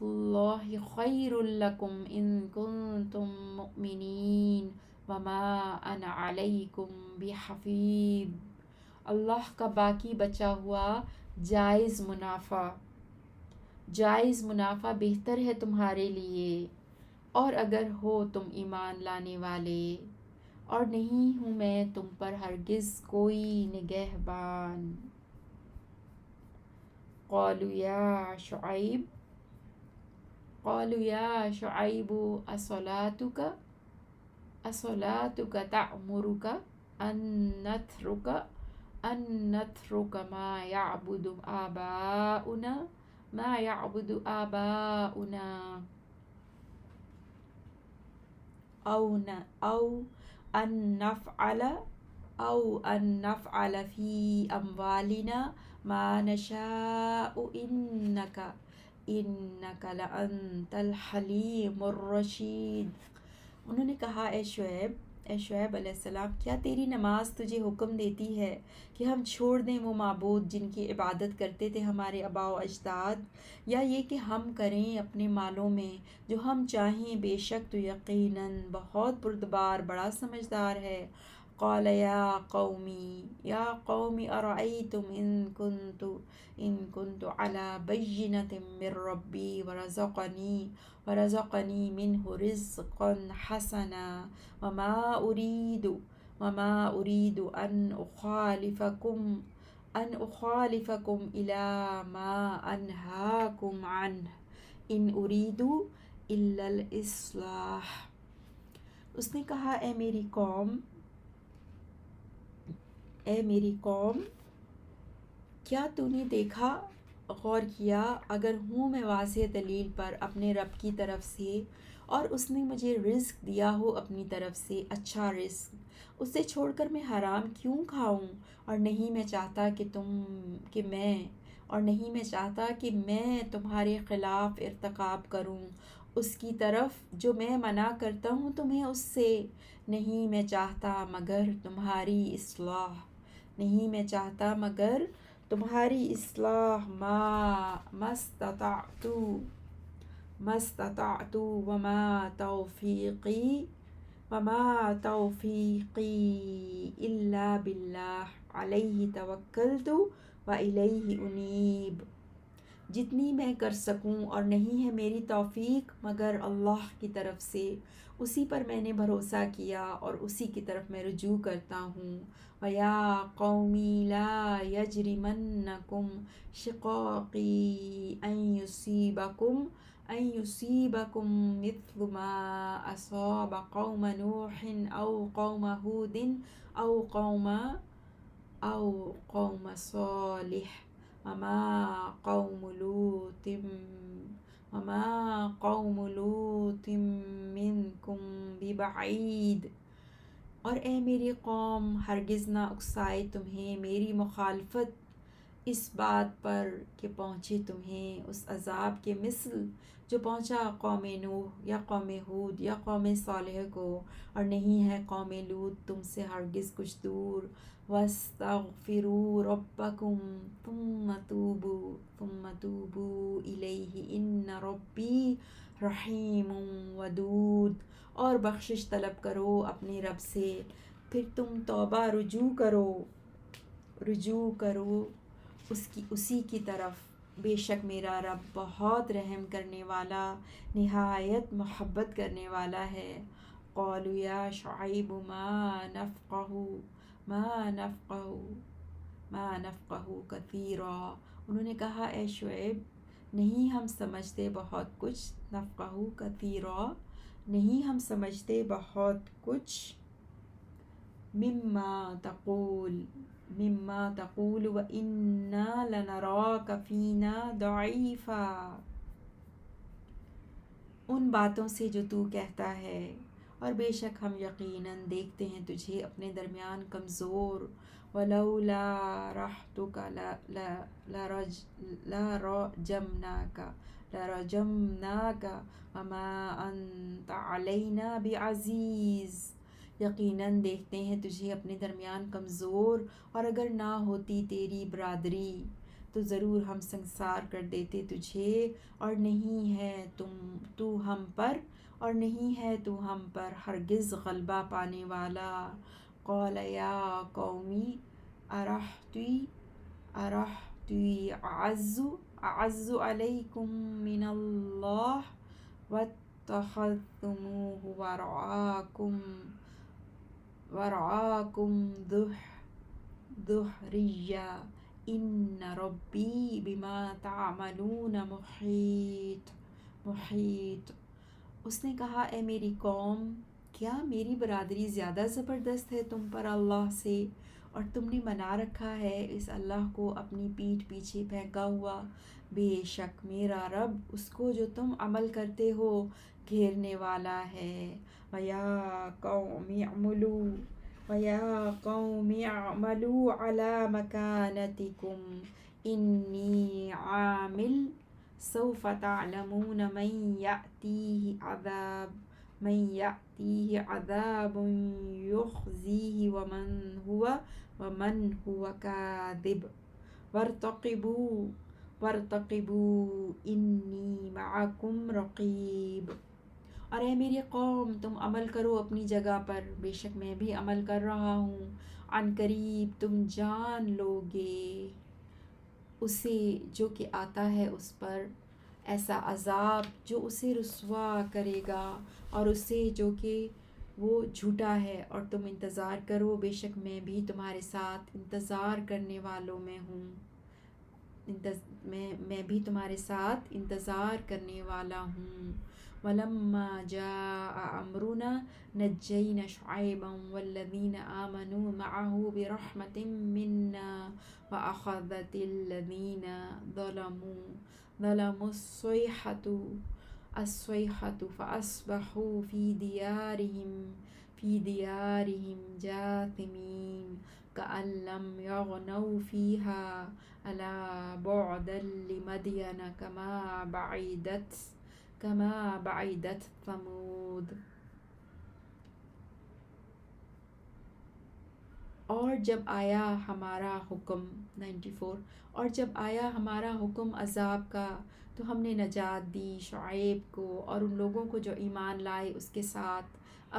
A: اللہ خیر لکم ان کنتم مؤمنین وما انا علیکم بحفیظ، اللہ کا باقی بچا ہوا جائز منافع بہتر ہے تمہارے لیے، اور اگر ہو تم ایمان لانے والے، اور نہیں ہوں میں تم پر ہرگز کوئی نگہبان۔ قالوا یا شعیب اصلاتک تأمرک ان نترک ما یعبد آباؤنا او ان نفعل فی اموالنا ما نشاء انک لانت الحلیم الرشید۔ انہوں نے کہا اے شعیب علیہ السلام، کیا تیری نماز تجھے حکم دیتی ہے کہ ہم چھوڑ دیں وہ معبود جن کی عبادت کرتے تھے ہمارے آباء و اجداد، یا یہ کہ ہم کریں اپنے مالوں میں جو ہم چاہیں، بے شک تو یقیناً بہت بردبار بڑا سمجھدار ہے۔ قال یا قوم ارأیتم ان کنت علی بینۃ من ربی ورزقنی منہ رزقا حسنا وما ارید ان اخالفکم الی ما انہاکم عنہ ان ارید الا الاصلاح۔ اس نے کہا اے میری قوم، کیا تو نے دیکھا غور کیا، اگر ہوں میں واضح دلیل پر اپنے رب کی طرف سے اور اس نے مجھے رزق دیا ہو اپنی طرف سے اچھا رزق، اسے چھوڑ کر میں حرام کیوں کھاؤں؟ اور نہیں میں چاہتا کہ میں تمہارے خلاف ارتکاب کروں اس کی طرف جو میں منع کرتا ہوں تمہیں اس سے۔ نہیں میں چاہتا مگر تمہاری اصلاح ما استطعت وما توفیقی الا باللہ علیہ توکلت والیہ انیب۔ جتنی میں کر سکوں اور نہیں ہے میری توفیق مگر اللہ کی طرف سے، اسی پر میں نے بھروسہ کیا اور اسی کی طرف میں رجوع کرتا ہوں۔ وَيَا قَوْمِ لَا يَجْرِمَنَّكُمْ شِقَاقِي أَن يُصِيبَكُم مِّثْلُ مَا أَصَابَ قَوْمَ نُوحٍ أَوْ قَوْمَ هُودٍ أَوْ قَوْمَ صَالِحٍ وَمَا قَوْمُ لُوطٍ مِّنكُم بِبَعِيدٍ۔ اور اے میری قوم، ہرگز نہ اکسائے تمہیں میری مخالفت اس بات پر کہ پہنچے تمہیں اس عذاب کے مثل جو پہنچا قوم نوح یا قوم ہود یا قوم صالح کو، اور نہیں ہے قوم لوط تم سے ہرگز کچھ دور۔ وَاسْتَغْفِرُوا رَبَّكُمْ ثُمَّ تُوبُوا إِلَيْهِ إِنَّ رَبِّي رَحِيمٌ وَدُودٌ۔ اور بخشش طلب کرو اپنے رب سے، پھر تم توبہ رجوع کرو اسی کی طرف، بے شک میرا رب بہت رحم کرنے والا، نہایت محبت کرنے والا ہے۔ قالوا یا شعیب ما نفقہ کثیرا۔ انہوں نے کہا اے شعیب نہیں ہم سمجھتے بہت کچھ، نفقہ کثیرا نہیں ہم سمجھتے بہت کچھ، مما تقول وَإِنَّا لَنَرَاكَ فِينَا ضَعِيفًا، ان باتوں سے جو تو کہتا ہے، اور بے شک ہم یقیناً دیکھتے ہیں تجھے اپنے درمیان کمزور۔ وَلَوْلَا رَحْمَتُكَ لَرَجَمْنَاكَ وَمَا أَنْتَ عَلَيْنَا بِعَزِيزٍ۔ یقیناً دیکھتے ہیں تجھے اپنے درمیان کمزور، اور اگر نہ ہوتی تیری برادری تو ضرور ہم سنگسار کر دیتے تجھے، اور نہیں ہے تو ہم پر ہرگز غلبہ پانے والا۔ قال یا قوم ارہطی اعز علیکم من اللہ واتخذتموہ ورعاکم ظہریہ ان ربی بما تعملون محیط۔ اس نے کہا اے میری قوم، کیا میری برادری زیادہ زبردست ہے تم پر اللہ سے، اور تم نے بنا رکھا ہے اس اللہ کو اپنی پیٹھ پیچھے پھینکا ہوا؟ بے شک میرا رب اس کو جو تم عمل کرتے ہو گھیرنے والا ہے۔ وَيَا قَوْمِ اعْمَلُوا عَلَى مَكَانَتِكُمْ إِنِّي عَامِلٌ سَوْفَ تَعْلَمُونَ مَنْ يَأْتِيهِ عَذَابٌ يُخْزِيهِ وَمَنْ هُوَ كَاذِبٌ وَارْتَقِبُوا إِنِّي مَعَكُمْ رَقِيبٌ۔ اور اے میری قوم، تم عمل کرو اپنی جگہ پر، بے شک میں بھی عمل کر رہا ہوں۔ عن قریب تم جان لو گے اسے جو کہ آتا ہے اس پر، ایسا عذاب جو اسے رسوا کرے گا، اور اسے جو کہ وہ جھوٹا ہے۔ اور تم انتظار کرو، بے شک میں بھی تمہارے ساتھ انتظار کرنے والوں میں ہوں، میں بھی تمہارے ساتھ انتظار کرنے والا ہوں۔ ولما جاء أمرنا نجينا شعيبا والذين آمنوا معه برحمة منا وأخذت الذين ظلموا الصيحة فأصبحوا في ديارهم جاثمين كأن لم يغنوا فيها ألا بعدا لمدين كما بعدت ثمود. اور جب آیا ہمارا حکم 94 اور جب آیا ہمارا حکم عذاب کا تو ہم نے نجات دی شعیب کو اور ان لوگوں کو جو ایمان لائے اس کے ساتھ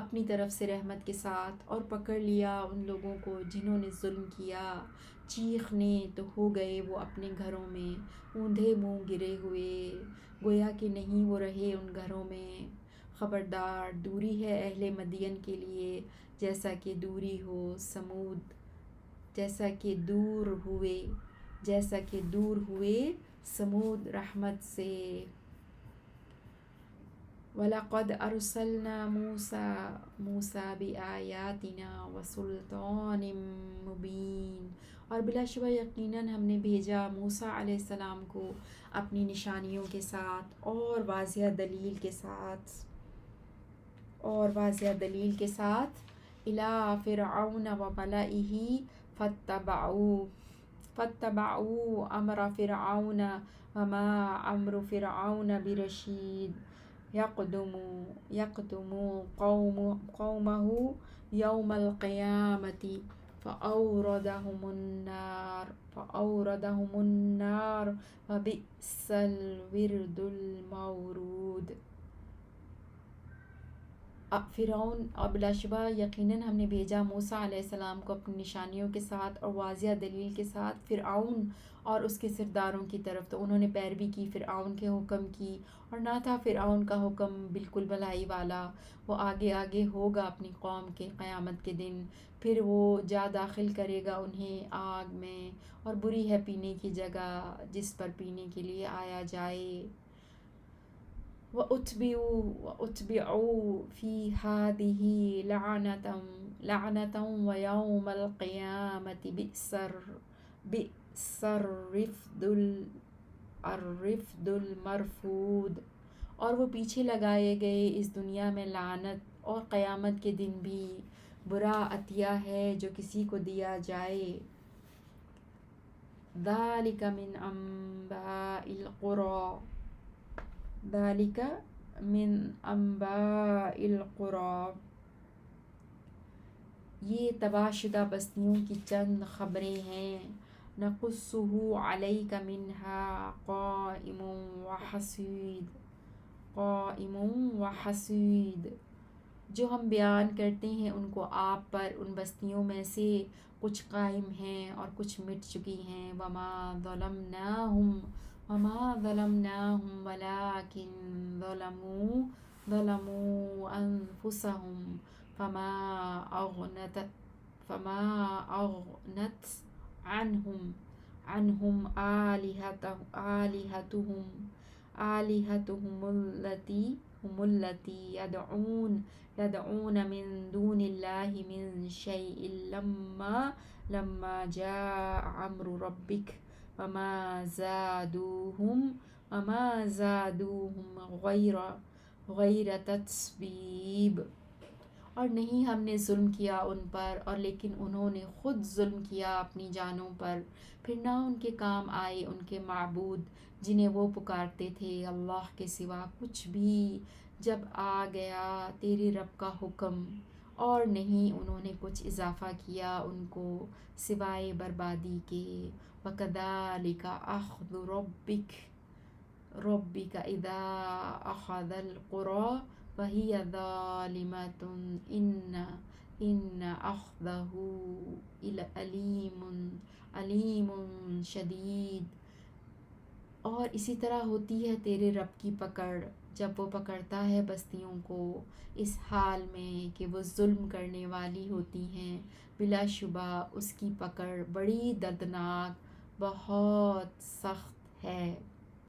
A: اپنی طرف سے رحمت کے ساتھ، اور پکڑ لیا ان لوگوں کو جنہوں نے ظلم کیا، چیخنے تو ہو گئے وہ اپنے گھروں میں اوندھے منہ گرے ہوئے، گویا کہ نہیں وہ رہے ان گھروں میں۔ خبردار دوری ہے اہل مدین کے لیے جیسا کہ دور ہوئے سمود رحمت سے۔ وَلَقَدْ أَرْسَلْنَا مُوسَى بِآيَاتِنَا وَسُلْطَانٍ مُبِينٍ، اور بلا شبہ یقیناً ہم نے بھیجا موسیٰ علیہ السلام کو اپنی نشانیوں کے ساتھ اور واضح دلیل کے ساتھ إِلَى فِرْعَوْنَ وَمَلَئِهِ فَاتَّبَعُوا أَمْرَ فِرْعَوْنَ وَمَا أَمْرُ فِرْعَوْنَ بِرَشِيدٍ يَقْدُمُ قَوْمَهُ يَوْمَ الْقِيَامَةِ فَأَوْرَدَهُمُ النَّارَ وَبِئْسَ الْوِرْدُ الْمَوْرُودُ۔ فرعون، اور بلا شبہ یقیناً ہم نے بھیجا موسیٰ علیہ السلام کو اپنی نشانیوں کے ساتھ اور واضح دلیل کے ساتھ فرعون اور اس کے سرداروں کی طرف، تو انہوں نے پیروی کی فرعون کے حکم کی، اور نہ تھا فرعون کا حکم بالکل بھلائی والا، وہ آگے ہوگا اپنی قوم کے قیامت کے دن، پھر وہ جا داخل کرے گا انہیں آگ میں، اور بری ہے پینے کی جگہ جس پر پینے کے لیے آیا جائے۔ وَأُتْبِعُوا فِي هَٰذِهِ لَعْنَةً وَيَوْمَ الْقِيَامَةِ بِئْسَ الرِّفْدُ الْمَرْفُودُ، اور وہ پیچھے لگائے گئے اس دنیا میں لعنت، اور قیامت کے دن بھی برا عطیہ ہے جو کسی کو دیا جائے۔ ذَلِكَ مِنْ أَنْبَاءِ الْقُرَىٰ، یہ تباہ شدہ بستیوں کی چند خبریں ہیں۔ نَقُصُّهُ عَلَيْكَ مِنْهَا قَائِمٌ وَحَصِيدٌ، جو ہم بیان کرتے ہیں ان کو آپ پر، ان بستیوں میں سے کچھ قائم ہیں اور کچھ مٹ چکی ہیں۔ وَمَا ظَلَمْنَاهُمْ وَلَٰكِنْ ظَلَمُوا أَنفُسَهُمْ فَمَا أَغْنَتْ عَنْهُمْ آلِهَتُهُمُ الَّتِي يَدْعُونَ مِن دُونِ اللَّهِ مِن شَيْءٍ لَمَّا جَاءَ أَمْرُ رَبِّكَ وَمَا زَادُوهُمْ غَيْرَ تَتْبِيبٍ، اور نہیں ہم نے ظلم کیا ان پر، اور لیکن انہوں نے خود ظلم کیا اپنی جانوں پر، پھر نہ ان کے کام آئے ان کے معبود جنہیں وہ پکارتے تھے اللہ کے سوا کچھ بھی، جب آ گیا تیرے رب کا حکم، اور نہیں انہوں نے کچھ اضافہ کیا ان کو سوائے بربادی کے۔ وَكَذَلِكَ أَخْذُ رَبِّكَ إِذَا أَخَذَ الْقُرَىٰ وَهِيَ ظَالِمَةٌ إِنَّ أَخْذَهُ أَلِيمٌ شَدِيدٌ، اور اسی طرح ہوتی ہے تیرے رب کی پکڑ جب وہ پکڑتا ہے بستیوں کو اس حال میں کہ وہ ظلم کرنے والی ہوتی ہیں، بلا شبہ اس کی پکڑ بڑی دردناک، بہت سخت ہے۔